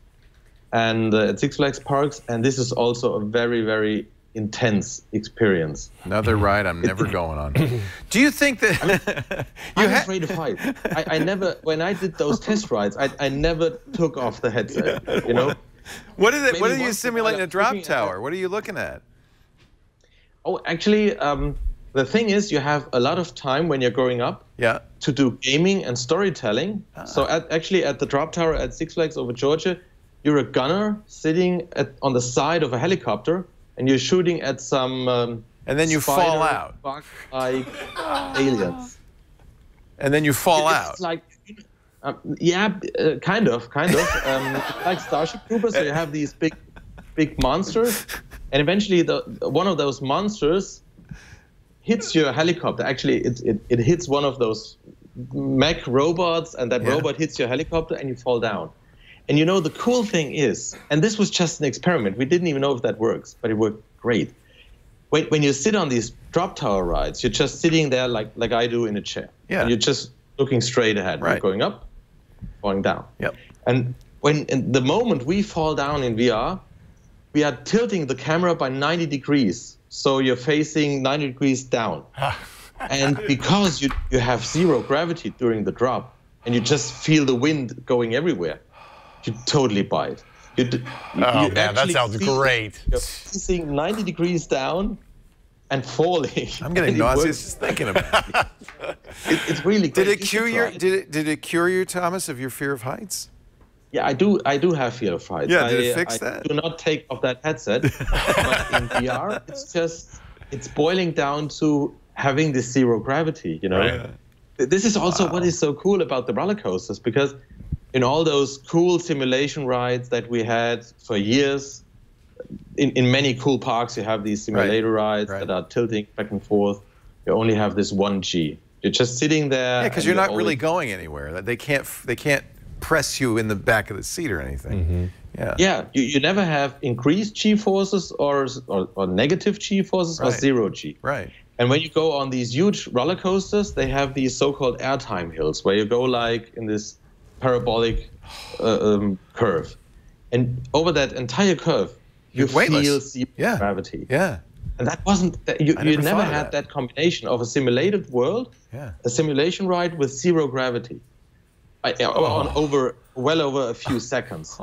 and at Six Flags Parks. And this is also a very, very intense experience. Another ride I'm never going on. Do you think that... I'm afraid of heights. I never, when I did those test rides, I never took off the headset, you know? What are you simulating a drop tower? What are you looking at? Oh, actually, the thing is, you have a lot of time when you're growing up to do gaming and storytelling. So actually at the drop tower at Six Flags over Georgia, you're a gunner sitting on the side of a helicopter, and you're shooting at some and then you fall out like aliens. And then you fall out. It's like kind of like Starship Troopers. So you have these big monsters, and eventually one of those monsters hits your helicopter. Actually, it hits one of those mech robots, and that robot hits your helicopter, and you fall down. And you know, the cool thing is, and this was just an experiment, we didn't even know if that works, but it worked great. When you sit on these drop tower rides, you're just sitting there like I do in a chair. Yeah. And you're just looking straight ahead, right? Going up, falling down. Yep. And in the moment we fall down in VR, we are tilting the camera by 90 degrees. So you're facing 90 degrees down. And because you have zero gravity during the drop, and you just feel the wind going everywhere, you totally bite. Man, that sounds great. You're facing 90 degrees down and falling. I'm getting nauseous just thinking about it. It's really great. Did it cure you, Thomas, of your fear of heights? Yeah, I do have fear of heights. Yeah, did it fix that? I do not take off that headset. But in VR, it's boiling down to having this zero gravity, you know? Right. This is also what is so cool about the roller coasters, because in all those cool simulation rides that we had for years, in many cool parks, you have these simulator rides that are tilting back and forth. You only have this 1G. You're just sitting there. Yeah, because you're not really going anywhere. They can't press you in the back of the seat or anything. Yeah. Yeah. You never have increased G forces or negative G forces or zero G. Right. And when you go on these huge roller coasters, they have these so-called airtime hills where you go like in this parabolic curve, and over that entire curve you feel zero gravity. Yeah. And that wasn't you never had that combination of a simulated world, a simulation ride with zero gravity, on well over a few seconds,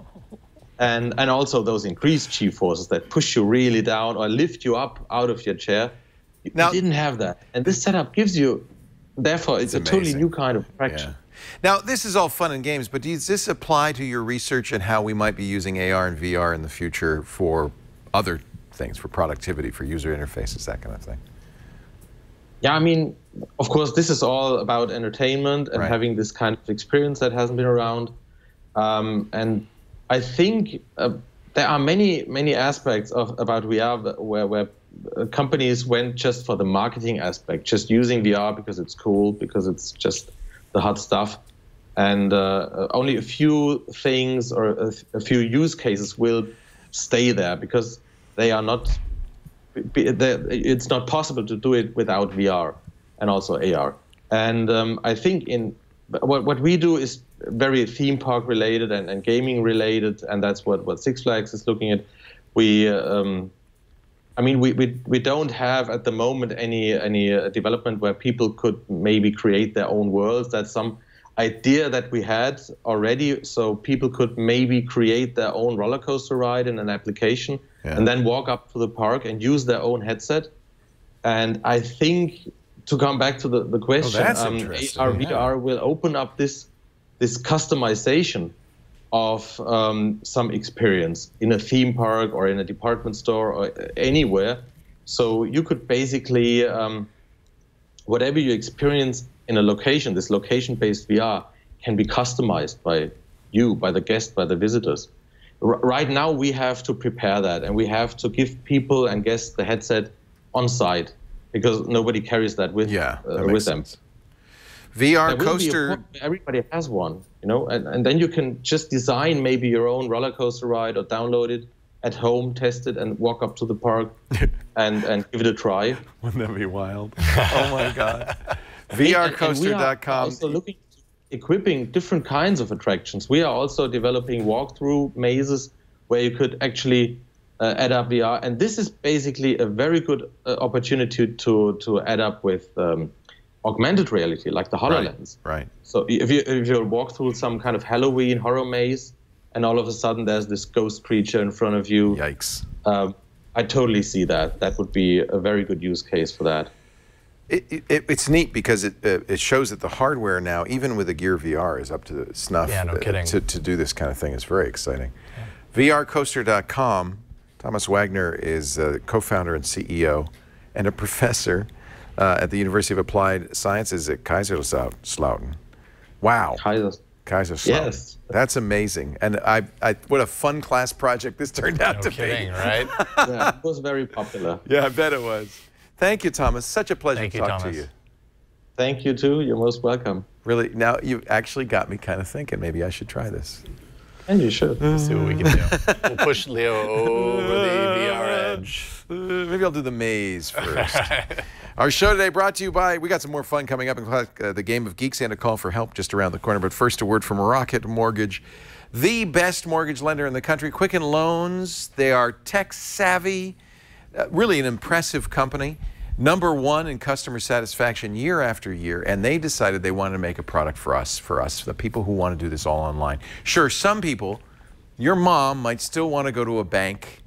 and also those increased G forces that push you really down or lift you up out of your chair. You didn't have that, and this setup gives you. Therefore, it's a totally new kind of attraction. Yeah. Now, this is all fun and games, but does this apply to your research and how we might be using AR and VR in the future for other things, for productivity, for user interfaces, that kind of thing? Yeah, I mean, of course, this is all about entertainment and having this kind of experience that hasn't been around. And I think there are many aspects about VR where companies went just for the marketing aspect, just using VR because it's cool, because it's just the hot stuff, and only a few things or a few use cases will stay there because they are not. It's not possible to do it without VR and also AR. And I think what we do is very theme park related and gaming related, and that's what Six Flags is looking at. We don't have at the moment any development where people could maybe create their own worlds. That's some idea that we had already, so people could maybe create their own roller coaster ride in an application and then walk up to the park and use their own headset. And I think, to come back to the question, AR, VR will open up this customization of some experience in a theme park or in a department store or anywhere. So you could basically, whatever you experience in a location, this location-based VR can be customized by you, by the guest, by the visitors. Right now, we have to prepare that, and we have to give people and guests the headset on site because nobody carries that with them. VR coaster. Everybody has one, you know, and then you can just design maybe your own roller coaster ride or download it at home, test it, and walk up to the park and give it a try. Wouldn't that be wild? Oh my God. VRcoaster.com. Also looking at equipping different kinds of attractions. We are also developing walkthrough mazes where you could actually add up VR, and this is basically a very good opportunity to add up with augmented reality, like the HoloLens. Right. So if you walk through some kind of Halloween horror maze, and all of a sudden there's this ghost creature in front of you. Yikes. I totally see that. That would be a very good use case for that. It's neat because it shows that the hardware now, even with the Gear VR, is up to the snuff. Yeah, no kidding. To do this kind of thing is very exciting. Yeah. VRcoaster.com. Thomas Wagner is co-founder and CEO and a professor at the University of Applied Sciences at Kaiserslautern. Wow. Kaiserslautern. Yes. That's amazing. And what a fun class project this turned out to kidding, be. right? Yeah, it was very popular. Yeah, I bet it was. Thank you, Thomas. Such a pleasure to talk to you. Thank you, too. You're most welcome. Really, now you actually got me kind of thinking maybe I should try this. And you should. Let's see what we can do. We'll push Leo over the VR edge. Maybe I'll do the maze first. Our show today brought to you by, we got some more fun coming up, including the Game of Geeks and a call for help just around the corner. But first, a word from Rocket Mortgage, the best mortgage lender in the country. Quicken Loans, they are tech savvy, really an impressive company. #1 in customer satisfaction year after year, and they decided they wanted to make a product for us, the people who want to do this all online. Sure, some people, your mom might still want to go to a bank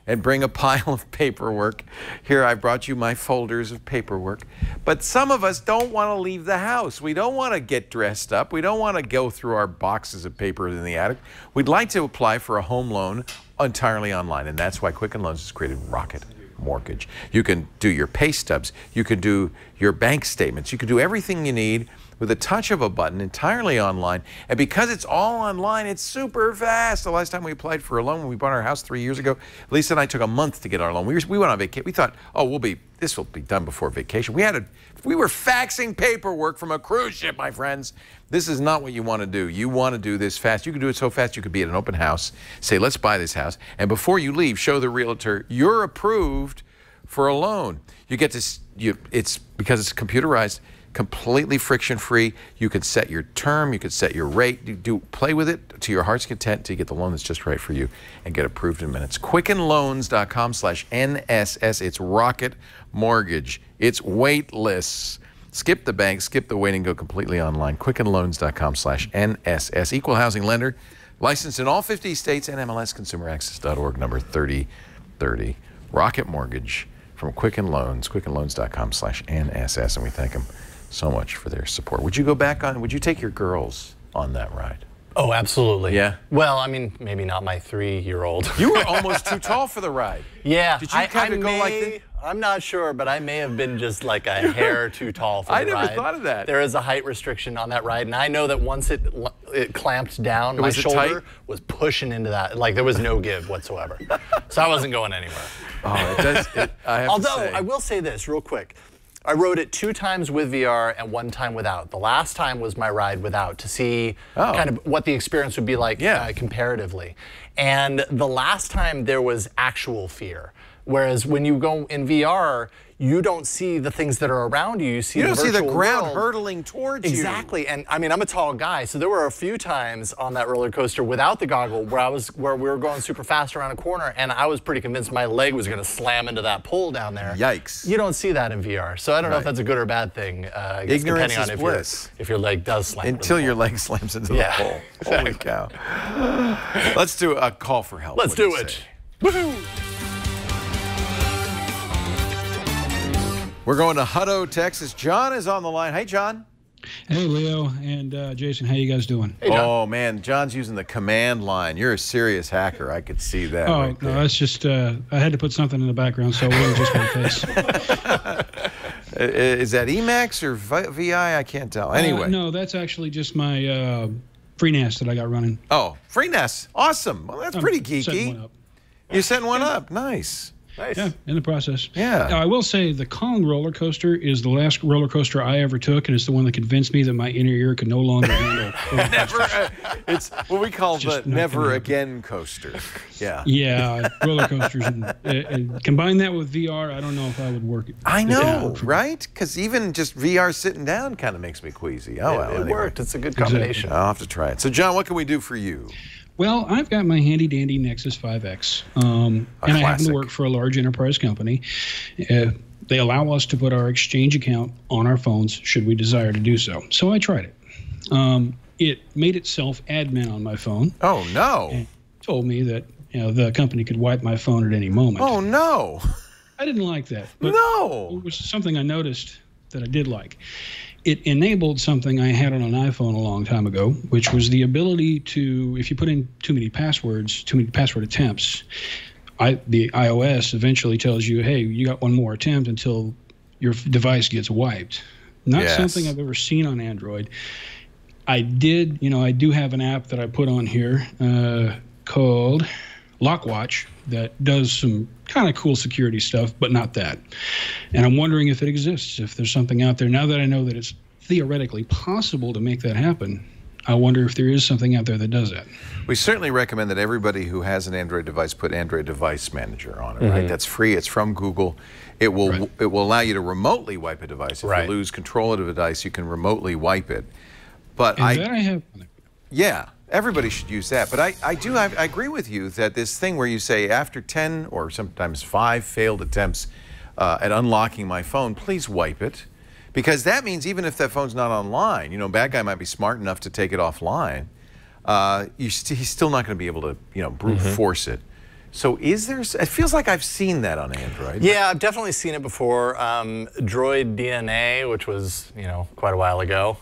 and bring a pile of paperwork. Here, I brought you my folders of paperwork. But some of us don't want to leave the house. We don't want to get dressed up. We don't want to go through our boxes of paper in the attic. We'd like to apply for a home loan entirely online, and that's why Quicken Loans has created Rocket Mortgage. You can do your pay stubs, you can do your bank statements, you can do everything you need with a touch of a button entirely online. And because it's all online, it's super fast. The last time we applied for a loan when we bought our house 3 years ago, Lisa and I took a month to get our loan. We went on vacation. We thought, oh, this will be done before vacation. We were faxing paperwork from a cruise ship, my friends. This is not what you want to do. You want to do this fast. You can do it so fast you could be at an open house, say, let's buy this house, and before you leave, show the realtor you're approved for a loan. You get to, it's because it's computerized, completely friction-free. You can set your term, you can set your rate, play with it to your heart's content to get the loan that's just right for you and get approved in minutes. QuickenLoans.com/NSS. It's Rocket Mortgage. It's weightless. Skip the bank, skip the waiting, go completely online. QuickenLoans.com/NSS. Equal housing lender, licensed in all 50 states and MLSConsumerAccess.org, number 3030. Rocket Mortgage from Quicken Loans, QuickenLoans.com/NSS, and we thank them so much for their support. Would you take your girls on that ride? Oh, absolutely. Yeah? Well, I mean, maybe not my 3-year-old. You were almost too tall for the ride. Yeah. Did you kind of go like this? I'm not sure, but I may have been just like a hair too tall for the ride. I never thought of that. There is a height restriction on that ride, and I know that once it clamped down, my shoulder was pushing into that. Like, there was no give whatsoever. So I wasn't going anywhere. Oh, it does. I have Although, to say. I will say this real quick. I rode it 2 times with VR and 1 time without. The last time was my ride without to see kind of what the experience would be like comparatively. And the last time there was actual fear. Whereas when you go in VR, you don't see the things that are around you. You see You don't see the virtual ground world. hurtling towards you. Exactly, and I mean, I'm a tall guy, so there were a few times on that roller coaster without the goggle where we were going super fast around a corner, and I was pretty convinced my leg was going to slam into that pole down there. Yikes! You don't see that in VR, so I don't know if that's a good or bad thing. Ignorance depending on is bliss. if your leg does slam. Until your leg slams into the pole. Holy cow! Let's do a call for help. Let's do it. Woohoo! We're going to Hutto, Texas. John is on the line. Hey, John. Hey, Leo and Jason. How you guys doing? Hey, John. Oh, man. John's using the command line. You're a serious hacker. I could see that. Oh, right no, there. that's just, I had to put something in the background, so it wasn't just my face. Is that Emacs or VI? I can't tell. Anyway. No, that's actually just my FreeNAS that I got running. Oh, FreeNAS. Awesome. Well, that's pretty geeky. Setting one up. You're setting one up. Nice. Nice. Yeah, in the process. Yeah. Now, I will say the Kong roller coaster is the last roller coaster I ever took, and it's the one that convinced me that my inner ear could no longer handle. It's what we call the never again coaster. Yeah. Yeah, roller coasters. And combine that with VR, I don't know if I would work it. I know, right? Because even just VR sitting down kind of makes me queasy. Oh, well, it anyway. worked. It's a good combination. Exactly. I'll have to try it. So, John, what can we do for you? Well, I've got my handy-dandy Nexus 5X, and I happen to work for a large enterprise company. They allow us to put our Exchange account on our phones should we desire to do so. So I tried it. It made itself admin on my phone. Oh, no. And told me that the company could wipe my phone at any moment. Oh, no. I didn't like that. But no. It was something I noticed that I did like. It enabled something I had on an iPhone a long time ago, which was the ability to, if you put in too many password attempts, the iOS eventually tells you, hey, you got one more attempt until your device gets wiped. Not something I've ever seen on Android. I do have an app that I put on here called LockWatch that does some kind of cool security stuff, but not that. And I'm wondering if it exists, if there's something out there. Now that I know that it's theoretically possible to make that happen, I wonder if there is something out there that does that. We certainly recommend that everybody who has an Android device put Android Device Manager on it, right? That's free. It's from Google. It will allow you to remotely wipe a device. If you lose control of a device, you can remotely wipe it. But I have. Yeah. Everybody should use that. But I agree with you that this thing where you say after 10 or sometimes 5 failed attempts at unlocking my phone, please wipe it. Because that means even if that phone's not online, bad guy might be smart enough to take it offline, he's still not going to be able to, brute force it. So is there, it feels like I've seen that on Android. Yeah, I've definitely seen it before. Droid DNA, which was, quite a while ago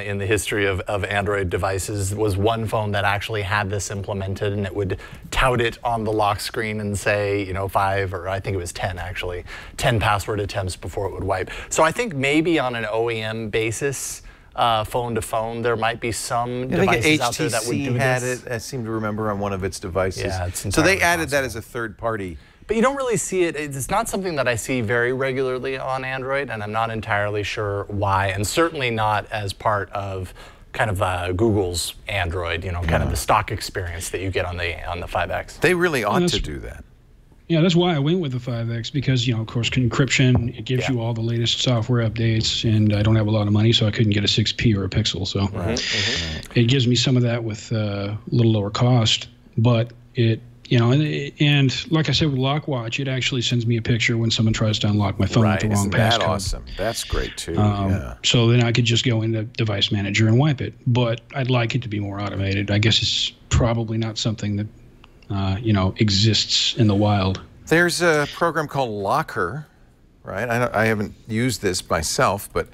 in the history of Android devices, was one phone that actually had this implemented, and it would tout it on the lock screen and say, 5, or I think it was 10 actually, 10 password attempts before it would wipe. So I think maybe on an OEM basis, phone to phone, there might be some devices out there that would do had this. it, I seem to remember, on one of its devices. Yeah, it's so they added that as a third party. But you don't really see it. It's not something that I see very regularly on Android, and I'm not entirely sure why, and certainly not as part of kind of Google's Android, kind of the stock experience that you get on the 5X. They really ought to do that. Yeah, that's why I went with the 5X because, of course, encryption, it gives you all the latest software updates, and I don't have a lot of money, so I couldn't get a 6P or a Pixel. So it gives me some of that with a little lower cost, but it, and like I said with LockWatch, it actually sends me a picture when someone tries to unlock my phone with the wrong passcode. Isn't that awesome? That's great, too. So then I could just go into Device Manager and wipe it, but I'd like it to be more automated. I guess it's probably not something that exists in the wild. There's a program called Locker, right? I haven't used this myself, but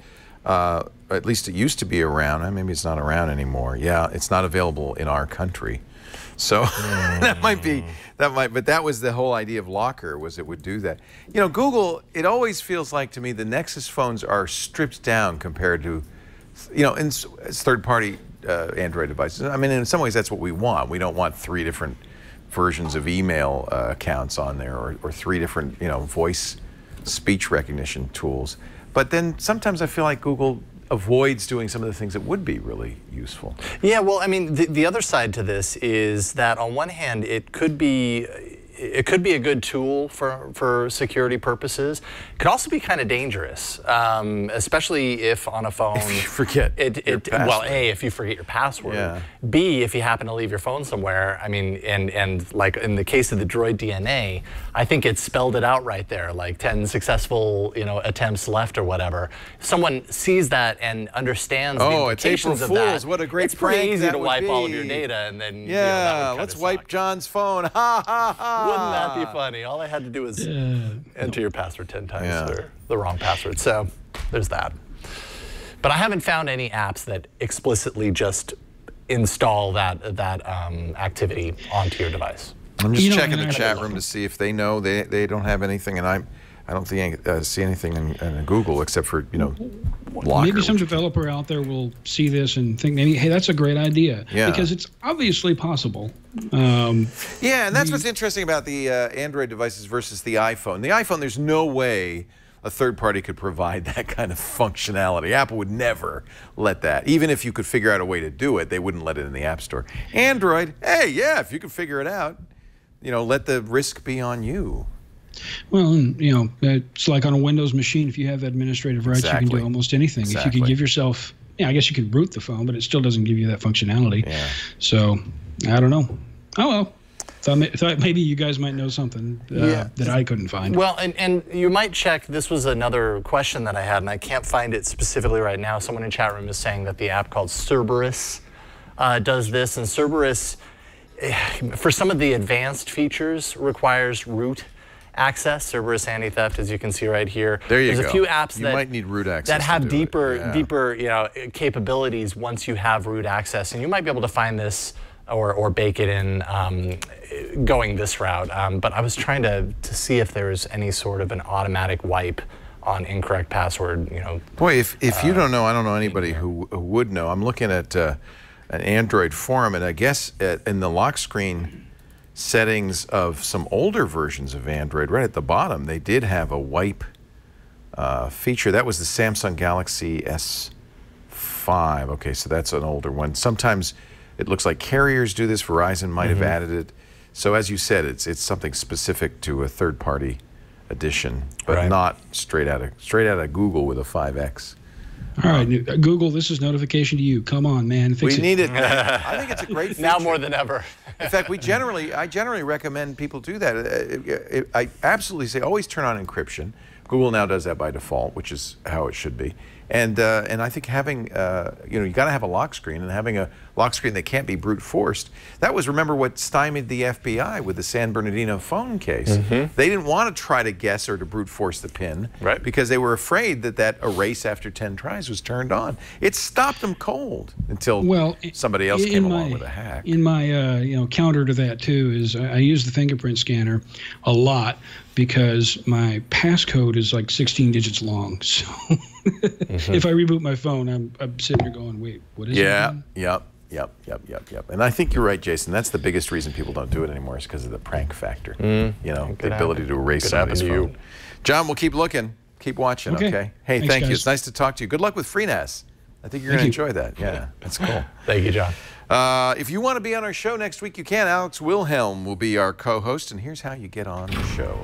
at least it used to be around. Maybe it's not around anymore. Yeah, it's not available in our country. So but that was the whole idea of Locker, was it would do that. Google, it always feels like to me the Nexus phones are stripped down compared to, it's third-party Android devices. I mean, in some ways that's what we want. We don't want 3 different versions of email accounts on there, or 3 different voice speech recognition tools. But then sometimes I feel like Google avoids doing some of the things that would be really useful. Yeah, well, I mean, the other side to this is that on one hand, it could be a good tool for security purposes. It could also be kind of dangerous, especially if on a phone. If you forget your password. Well, A, if you forget your password. Yeah. B, if you happen to leave your phone somewhere. I mean, and like in the case of the Droid DNA, I think it spelled it out right there, like 10 successful, attempts left or whatever. If someone sees that and understands the implications it's April of Fools. that, What a great it's pretty prank easy that to would wipe all of be. your data and then Yeah, let's wipe John's phone. Ha ha ha. Wouldn't that be funny? All I had to do was enter your password 10 times or the wrong password. So there's that. But I haven't found any apps that explicitly just install that activity onto your device. I'm just checking the chat room to see if they know. They don't have anything, and I don't see anything in Google except for Locker. Maybe some developer out there will see this and think maybe, hey, that's a great idea. Yeah. Because it's obviously possible. Yeah, and that's what's interesting about the Android devices versus the iPhone. The iPhone, there's no way a third party could provide that kind of functionality. Apple would never let that. Even if you could figure out a way to do it, they wouldn't let it in the App Store. Android, hey, yeah, if you can figure it out, let the risk be on you. Well, it's like on a Windows machine. If you have administrative rights, you can do almost anything. If you could give yourself, I guess you could root the phone, but it still doesn't give you that functionality. Yeah. So, I don't know. Oh, well. Thought maybe you guys might know something that I couldn't find. Well, and you might check, this was another question that I had, and I can't find it specifically right now. Someone in chat room is saying that the app called Cerberus does this, and Cerberus, for some of the advanced features, requires root access. Cerberus anti-theft, as you can see right here. There you go. There's a few apps you might need root access that have deeper capabilities once you have root access, and you might be able to find this or bake it in going this route. But I was trying to see if there was any sort of an automatic wipe on incorrect password. Boy, if you don't know, I don't know anybody who would know. I'm looking at an Android forum, and I guess in the lock screen settings of some older versions of Android, right at the bottom, they did have a wipe feature. That was the Samsung Galaxy S5. Okay, so that's an older one. Sometimes it looks like carriers do this. Verizon might have added it. So as you said, it's something specific to a third-party edition, but not straight out of Google with a 5X. All right, Google, this is notification to you. Come on, man. We need it. I think it's a great feature. Now more than ever. In fact, I generally recommend people do that. I absolutely say always turn on encryption. Google now does that by default, which is how it should be. And I think having, you got to have a lock screen, and having a lock screen that can't be brute forced. That was, remember, what stymied the FBI with the San Bernardino phone case. They didn't want to try to guess or to brute force the PIN because they were afraid that erase after 10 tries was turned on. It stopped them cold until somebody else came along with a hack. In my counter to that too is I use the fingerprint scanner a lot because my passcode is like 16 digits long. So if I reboot my phone, I'm sitting there going, wait, what is it? Yep. And I think you're right, Jason. That's the biggest reason people don't do it anymore is because of the prank factor. The ability to erase somebody's phone. John, we'll keep looking. Keep watching, okay? Hey, Thanks, thank you. guys. It's nice to talk to you. Good luck with FreeNAS. I think you're going to enjoy that. Yeah, that's cool. Thank you, John. If you want to be on our show next week, you can. Alex Wilhelm will be our co-host, and here's how you get on the show.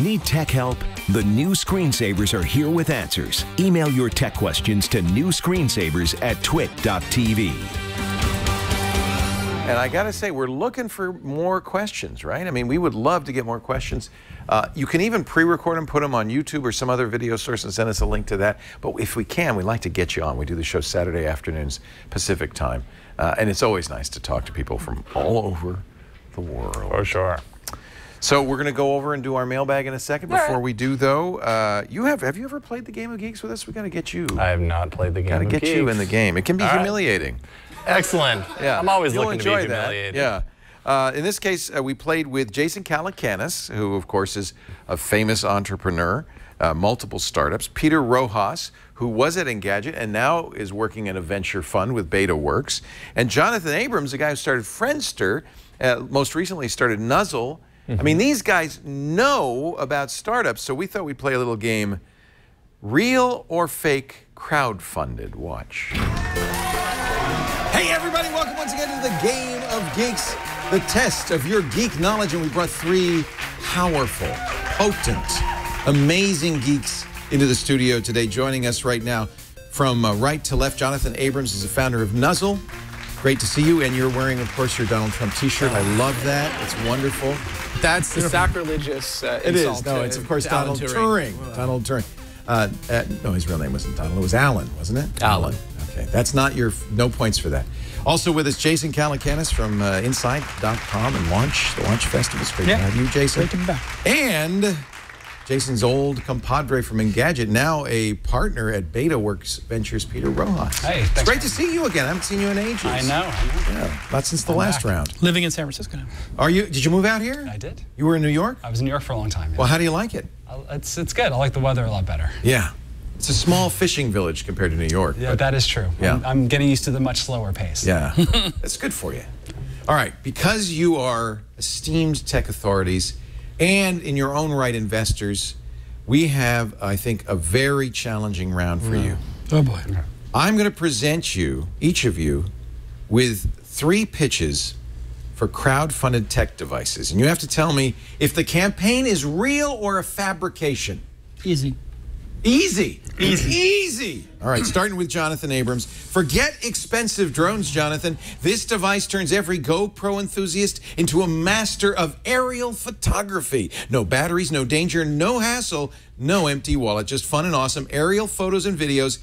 Need tech help? The new screensavers are here with answers. Email your tech questions to newscreensavers@twit.tv. And I got to say, we're looking for more questions, right? I mean, we would love to get more questions. You can even pre-record them, put them on YouTube or some other video source and send us a link to that. But if we can, we'd like to get you on. We do the show Saturday afternoons, Pacific time. And it's always nice to talk to people from all over the world. For sure. So we're going to go over and do our mailbag in a second. Before we do, though, have you ever played the Game of Geeks with us? We got to get you. I have not played the Game of Geeks. Got to get you in the game. It can be humiliating. Excellent. Yeah. I'm always looking to be humiliated. Yeah. In this case, we played with Jason Calacanis, who, of course, is a famous entrepreneur, multiple startups. Peter Rojas, who was at Engadget and now is working in a venture fund with BetaWorks. And Jonathan Abrams, the guy who started Friendster, most recently started Nuzzle. I mean, these guys know about startups, so we thought we'd play a little game Real or fake crowdfunded? Watch. Hey everybody, welcome once again to the Game of Geeks, the test of your geek knowledge. And we brought 3 powerful, potent, amazing geeks into the studio today. Joining us right now from right to left, Jonathan Abrams is the founder of Nuzzle. Great to see you. And you're wearing, of course, your Donald Trump t-shirt. I love that. It's wonderful. That's the sacrilegious insult. It is. No, it's, of course, Donald Turing. Donald Turing. No, his real name wasn't Donald. It was Alan, wasn't it? Alan. Okay, that's not your, no points for that. Also with us, Jason Calacanis from Inside.com and Launch, the Launch Festival. It's great to have you, Jason. Great to be back. And Jason's old compadre from Engadget, now a partner at BetaWorks Ventures, Peter Rojas. Hey, it's great to see you again. I haven't seen you in ages. I know. Yeah, not since the last round. Living in San Francisco now. Are you? Did you move out here? I did. You were in New York? I was in New York for a long time. Yeah. Well, how do you like it? It's good. I like the weather a lot better. Yeah. It's a small fishing village compared to New York. Yeah, that is true. Yeah. I'm getting used to the much slower pace. Yeah. That's good for you. All right. Because you are esteemed tech authorities and in your own right investors, we have, I think, a very challenging round for you. Oh, boy. I'm going to present you, each of you, with 3 pitches for crowdfunded tech devices. And you have to tell me if the campaign is real or a fabrication. Easy. Easy. Easy. Easy. All right, starting with Jonathan Abrams. Forget expensive drones, Jonathan. This device turns every GoPro enthusiast into a master of aerial photography. No batteries, no danger, no hassle, no empty wallet. Just fun and awesome aerial photos and videos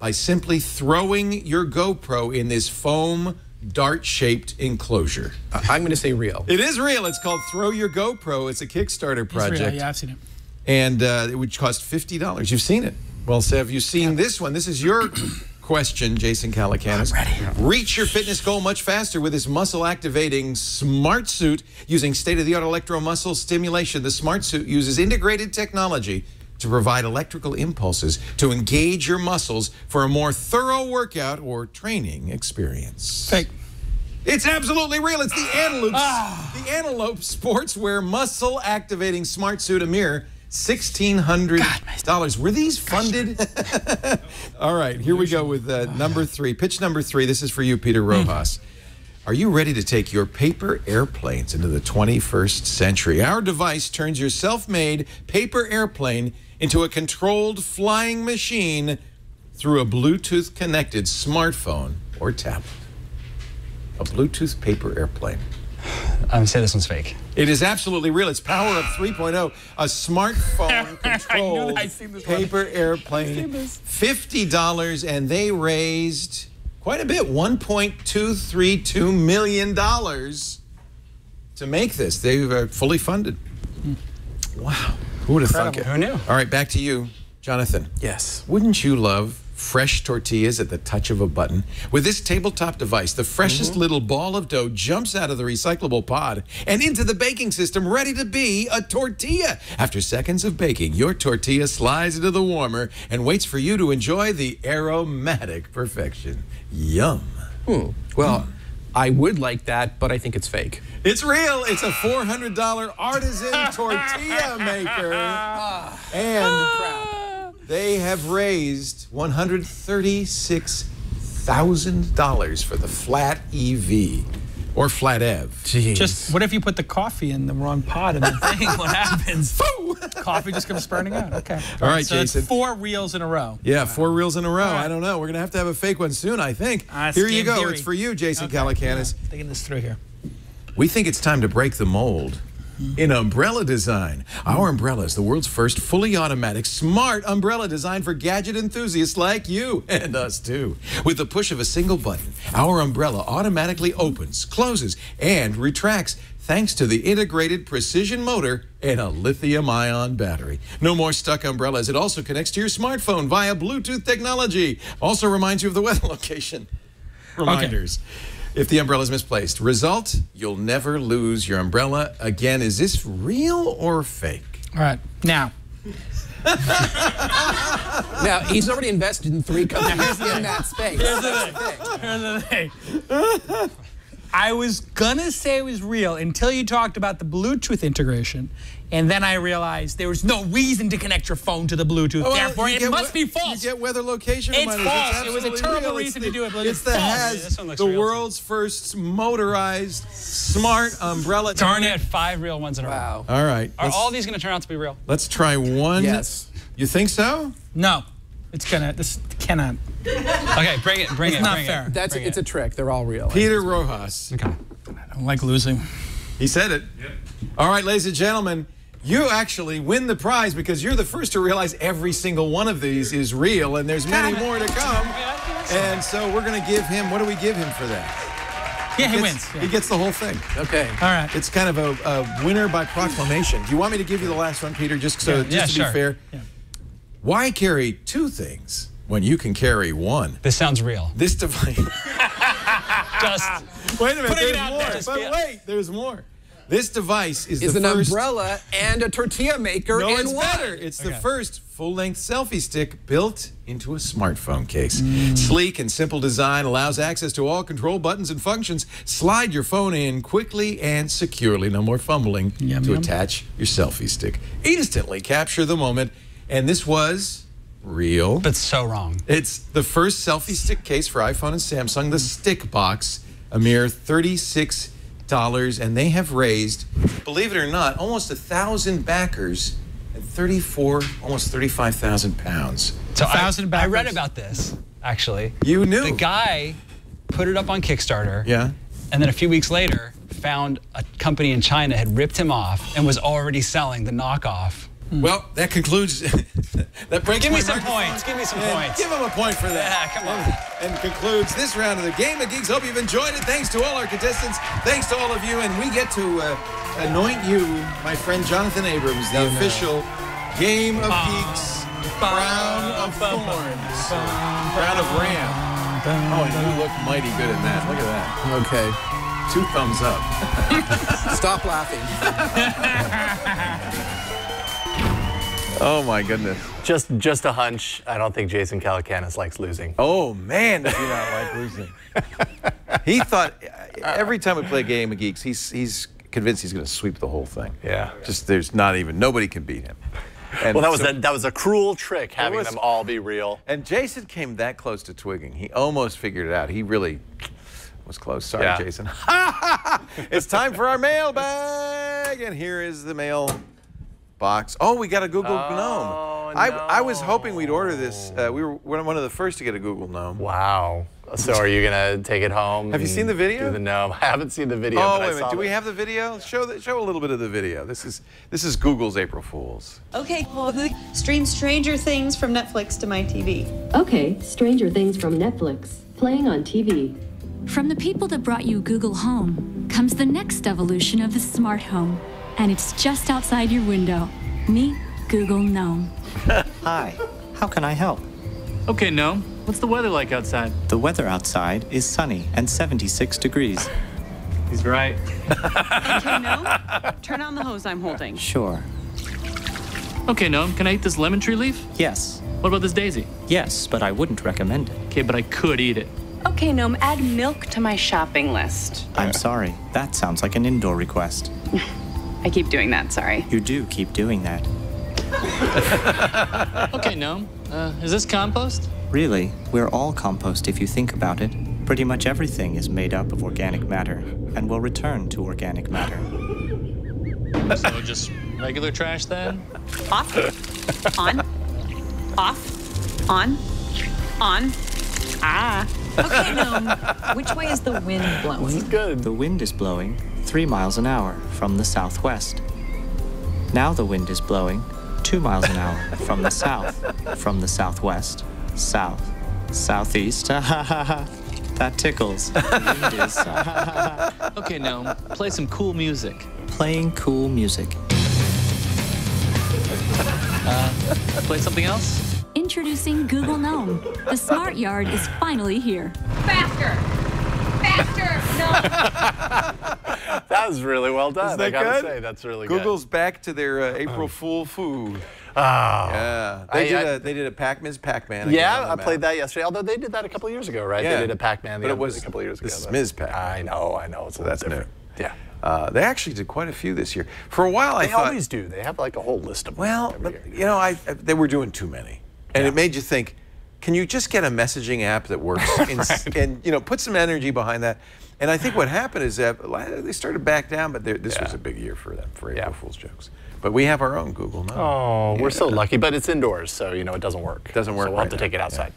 by simply throwing your GoPro in this foam dart-shaped enclosure. I'm going to say real. It is real. It's called Throw Your GoPro. It's a Kickstarter project. It's real. Yeah, I've seen it. And it would cost $50. You've seen it. Well, so have you seen this one? This is your question, Jason Calacanis. I'm ready. Reach your fitness goal much faster with this muscle-activating smart suit using state-of-the-art electromuscle stimulation. The smart suit uses integrated technology to provide electrical impulses to engage your muscles for a more thorough workout or training experience. Fake. It's absolutely real. It's the Antelope Sportswear Muscle Activating Smart Suit, a mere $1,600. Were these funded? All right, here we go with number 3. Pitch number 3. This is for you, Peter Rojas. Are you ready to take your paper airplanes into the 21st century? Our device turns your self-made paper airplane into a controlled flying machine through a Bluetooth-connected smartphone or tablet. A Bluetooth paper airplane. I'm going to say this one's fake. It is absolutely real. It's Power Up 3.0, a smartphone-controlled paper airplane. $50, and they raised quite a bit, $1.232 million to make this. They've fully funded. Wow. Who would have thunk it? Who knew? All right, back to you, Jonathan. Yes. Wouldn't you love fresh tortillas at the touch of a button? With this tabletop device, the freshest little ball of dough jumps out of the recyclable pod and into the baking system, ready to be a tortilla. After seconds of baking, your tortilla slides into the warmer and waits for you to enjoy the aromatic perfection. Yum. Well, I would like that, but I think it's fake. It's real. It's a $400 artisan tortilla maker. And they have raised $136,000 for the Flat EV, or Flat EV. Jeez. Just what if you put the coffee in the wrong pot in the thing? What happens? Coffee just comes spurting out. Okay. All right, so Jason. It's 4 reels in a row. Yeah, 4 reels in a row. Right. I don't know. We're going to have a fake one soon, I think. Here you go. It's for you, Jason Calacanis. Thinking this through here. We think it's time to break the mold in umbrella design. Our umbrella is the world's first fully automatic, smart umbrella designed for gadget enthusiasts like you and us too. With the push of a single button, our umbrella automatically opens, closes, and retracts thanks to the integrated precision motor and a lithium-ion battery. No more stuck umbrellas. It also connects to your smartphone via Bluetooth technology. Also reminds you of the weather location. Reminders. If the umbrella is misplaced. Result, you'll never lose your umbrella again. Is this real or fake? All right, now. Now, he's already invested in 3 companies in that space. Here's the thing. I was gonna say it was real until you talked about the Bluetooth integration, and then I realized there was no reason to connect your phone to the Bluetooth. Therefore, it must be false. You get weather location It's reminders. false. It was a terrible reason to do it, but it's false. The world's first motorized smart umbrella. Darn it, 5 real ones in a row. Wow. All right. Are all these gonna turn out to be real? Let's try one. Yes. You think so? No. This cannot. Okay, bring it. It's not fair. It's a trick. They're all real. Peter Rojas. Okay. I don't like losing. He said it. Yep. All right, ladies and gentlemen, you actually win the prize because you're the first to realize every single one of these is real, and there's many more to come. And so we're going to give him, what do we give him for that? Yeah, he wins. He gets the whole thing. Okay. All right. It's kind of a winner by proclamation. Do you want me to give you the last one, Peter, just to be fair? Yeah. Why carry 2 things when you can carry 1? This sounds real. This device. Just wait a minute. putting There's it out more. there. But wait, there's more. This device is an first umbrella and a tortilla maker No, in it's one. better. It's the first full-length selfie stick built into a smartphone case. Sleek and simple design allows access to all control buttons and functions. Slide your phone in quickly and securely. No more fumbling to attach your selfie stick. Instantly capture the moment. And this was real. But so wrong. It's the first selfie stick case for iPhone and Samsung, the Stick Box, a mere $36. And they have raised, believe it or not, almost 1,000 backers and almost 35,000 pounds. So 1,000 backers. I read about this, actually. You knew. The guy put it up on Kickstarter. Yeah. And then a few weeks later, found a company in China had ripped him off and was already selling the knockoff. Well, that concludes. That breaks Give my me some microphone. points. Give me some And points. Give him a point for that. Yeah, come on. And concludes this round of the Game of Geeks. Hope you've enjoyed it. Thanks to all our contestants. Thanks to all of you. And we get to anoint you, my friend Jonathan Abrams, the official Game of Geeks Crown of Thorns. Crown of Ram. Oh, and you look mighty good in that. Look at that. Okay. 2 thumbs up. Stop laughing. Oh my goodness. Just a hunch. I don't think Jason Calacanis likes losing. Oh man, does he not like losing? He thought every time we play Game of Geeks, he's convinced he's going to sweep the whole thing. Yeah. Just nobody can beat him. And well, that was a cruel trick, having them all be real. And Jason came that close to twigging. He almost figured it out. He really was close. Sorry, Yeah. Jason. It's time for our mailbag, and here is the mail box. Oh, we got a Google Gnome. I was hoping we'd order this. We were one of the first to get a Google Gnome. Wow. So are you gonna take it home? Have you seen the video? Do the gnome? I haven't seen the video. Oh, but wait I a minute. saw Do we it. have the video? Show a little bit of the video. This is Google's April Fools. Okay, well, stream Stranger Things from Netflix to my TV. Okay, Stranger Things from Netflix, playing on TV. From the people that brought you Google Home comes the next evolution of the smart home. And it's just outside your window. Meet Google Gnome. Hi, how can I help? Okay, Gnome, what's the weather like outside? The weather outside is sunny and 76 degrees. He's right. Okay, Gnome, turn on the hose I'm holding. Sure. Okay, Gnome, can I eat this lemon tree leaf? Yes. What about this daisy? Yes, but I wouldn't recommend it. Okay, but I could eat it. Okay, Gnome, add milk to my shopping list. I'm sorry, that sounds like an indoor request. I keep doing that, sorry. You do keep doing that. Okay, Gnome, is this compost? Really, we're all compost if you think about it. Pretty much everything is made up of organic matter and will return to organic matter. So just regular trash then? Off, on, off, on, ah. Okay, Gnome, which way is the wind blowing? This is good. The wind is blowing 3 miles an hour from the southwest. Now the wind is blowing 2 miles an hour from the south, from the southwest, south, southeast. That tickles. The wind is. Okay, Gnome, play some cool music. Playing cool music. Play something else? Introducing Google Gnome. The smart yard is finally here. Faster! Faster! No! That was really well done. Isn't that I gotta good? say, that's really good. Google's back to their April Fool food. Oh. Yeah. They did a Pac-Man's Pac-Man. Yeah, I played that yesterday, although they did that a couple years ago, right? Yeah. They did a Pac-Man But it was a couple years ago. This is Ms. Pac. I know. It's So that's different. new. Yeah. They actually did quite a few this year. For a while, I They thought... always do. They have like a whole list of them. Well, but, you know, they were doing too many. And it made you think, can you just get a messaging app that works and you know, put some energy behind that? And I think what happened is that they started back down, but this was a big year for them, for April Fool's jokes. But we have our own Google now. Oh, we're so lucky, but it's indoors, so you know it doesn't work. Doesn't work. So we'll have to take it outside.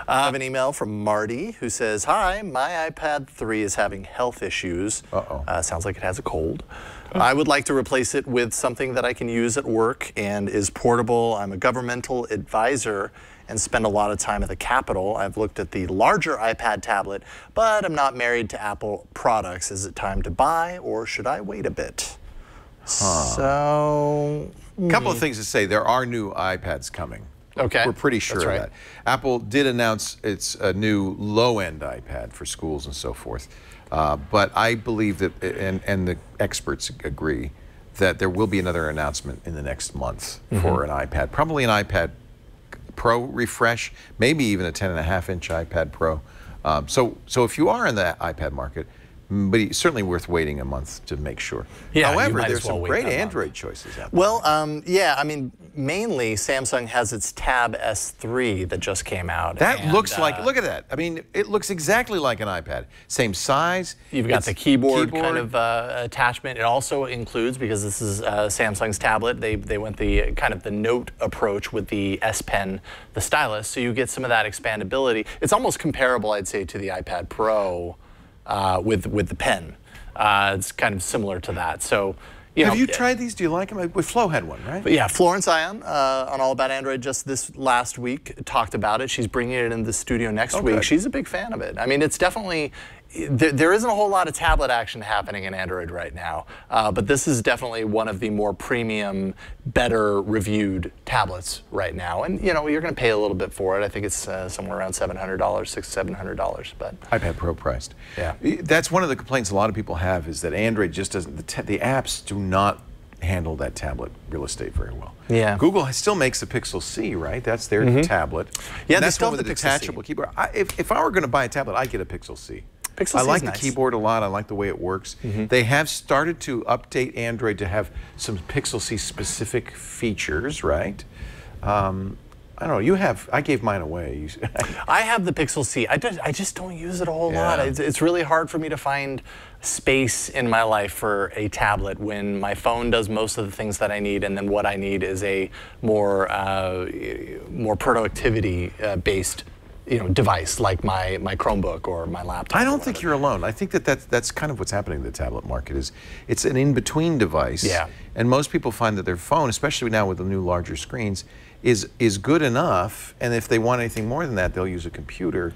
I have an email from Marty who says, "Hi, my iPad 3 is having health issues. Sounds like it has a cold. I would like to replace it with something that I can use at work and is portable. I'm a governmental advisor and spend a lot of time at the Capitol. I've looked at the larger iPad tablet, but I'm not married to Apple products. Is it time to buy, or should I wait a bit?" So, a couple of things to say. There are new iPads coming. Okay. We're pretty sure of that. Apple did announce its new low-end iPad for schools and so forth. But I believe that, and the experts agree, that there will be another announcement in the next month for an iPad. Probably an iPad Pro refresh, maybe even a 10.5-inch iPad Pro. So if you are in the iPad market, but it's certainly worth waiting a month to make sure. Yeah, however, there's some great Android choices out there. Well, yeah, I mean, mainly Samsung has its Tab S3 that just came out. That looks like, look at that. I mean, it looks exactly like an iPad. Same size. You've got the keyboard kind of attachment. It also includes, because this is Samsung's tablet, they went the kind of the Note approach with the S Pen, the stylus, so you get some of that expandability. It's almost comparable, I'd say, to the iPad Pro. With the pen. It's kind of similar to that. So, have you tried these? Do you like them? Flo had one, right? But yeah, Florence Ion on All About Android just this last week talked about it. She's bringing it in the studio next week. She's a big fan of it. I mean, it's definitely, there isn't a whole lot of tablet action happening in Android right now, but this is definitely one of the more premium, better reviewed tablets right now. And you know, you're going to pay a little bit for it. I think it's somewhere around $700, $600-700. But iPad Pro priced. Yeah, that's one of the complaints a lot of people have, is that Android just doesn't. The apps do not handle that tablet real estate very well. Yeah. Google still makes the Pixel C, right? That's their tablet. Yeah, and that's still one with have the the Pixel detachable C. keyboard. If I were going to buy a tablet, I'd get a Pixel C. Pixel I C like is the nice. keyboard a lot. I like the way it works. They have started to update Android to have some Pixel C specific features, right? I don't know. I gave mine away. I have the Pixel C. I just don't use it a whole lot. It's really hard for me to find space in my life for a tablet when my phone does most of the things that I need, and then what I need is a more productivity based device like my Chromebook or my laptop. I don't think you're alone. I think that's kind of what's happening in the tablet market. Is it's an in-between device. Yeah. And most people find that their phone, especially now with the new larger screens, is good enough. And if they want anything more than that, they'll use a computer.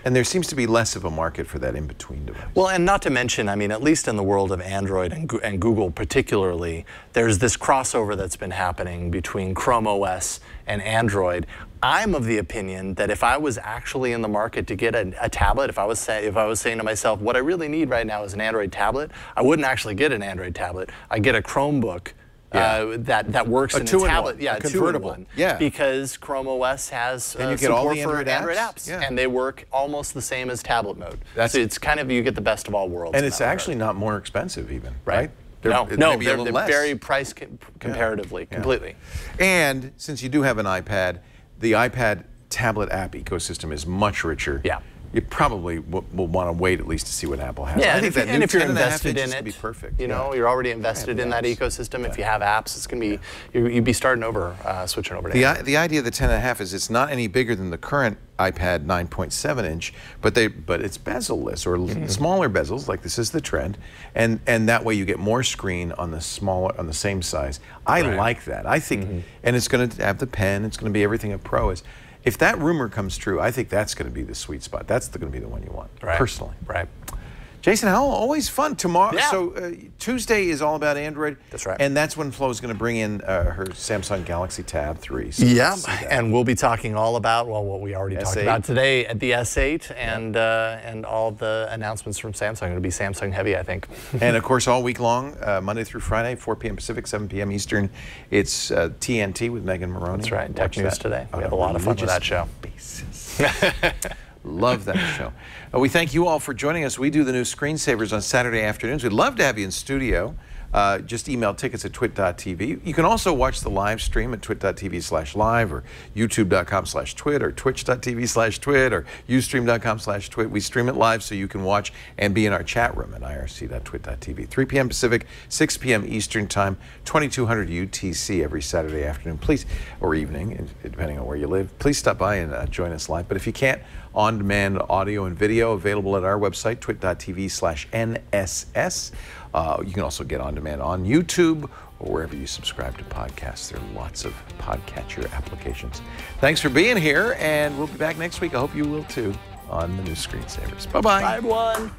And there seems to be less of a market for that in-between device. Well, and not to mention, I mean, at least in the world of Android and Google particularly, there's this crossover that's been happening between Chrome OS and Android. I'm of the opinion that if I was actually in the market to get a tablet, if I was saying to myself, what I really need right now is an Android tablet, I wouldn't actually get an Android tablet. I'd get a Chromebook. That works in a tablet. Yeah, convertible. Yeah, because Chrome OS has support for Android apps, and they work almost the same as tablet mode. So it's kind of, you get the best of all worlds. And it's actually not more expensive even, right? No, they're less. very price comparatively, completely. And since you do have an iPad, the iPad tablet app ecosystem is much richer. Yeah. You probably will want to wait at least to see what Apple has. Yeah, I think and if you're invested in it, it, be perfect. You know, you're already invested in that ecosystem. If you have apps, it's going to be, you'd be starting over, switching over to Android. The idea of the 10.5 is it's not any bigger than the current iPad 9.7-inch, but it's bezel-less or smaller bezels, like this is the trend, and that way you get more screen on the same size. I like that. I think, and it's going to have the pen. It's going to be everything a Pro is. If that rumor comes true, I think that's going to be the sweet spot. That's going to be the one you want, personally. Right. Jason Howell, always fun. Tomorrow, Yeah. so Tuesday is all about Android. That's right. And that's when Flo's going to bring in her Samsung Galaxy Tab 3. So yeah, and we'll be talking all about, well, what we already talked S8. about today at the S8 and all the announcements from Samsung. It'll be Samsung heavy, I think. And of course, all week long, Monday through Friday, 4 p.m. Pacific, 7 p.m. Eastern, it's TNT with Megan Maroney. That's right, Tech News Today. We have a lot of fun with that show. Love that show. We thank you all for joining us. We do the new Screensavers on Saturday afternoons. We'd love to have you in studio. Just email tickets at twit.tv. You can also watch the live stream at twit.tv/live or youtube.com/twit or twitch.tv/twit or ustream.com/twit. We stream it live so you can watch and be in our chat room at irc.twit.tv. 3 p.m. Pacific, 6 p.m. Eastern Time, 2200 UTC every Saturday afternoon. Please, or evening, depending on where you live. Please stop by and join us live. But if you can't, on-demand audio and video available at our website, twit.tv/NSS. You can also get on-demand on YouTube or wherever you subscribe to podcasts. There are lots of podcatcher applications. Thanks for being here, and we'll be back next week. I hope you will too on the new Screensavers. Bye-bye. Bye, everyone.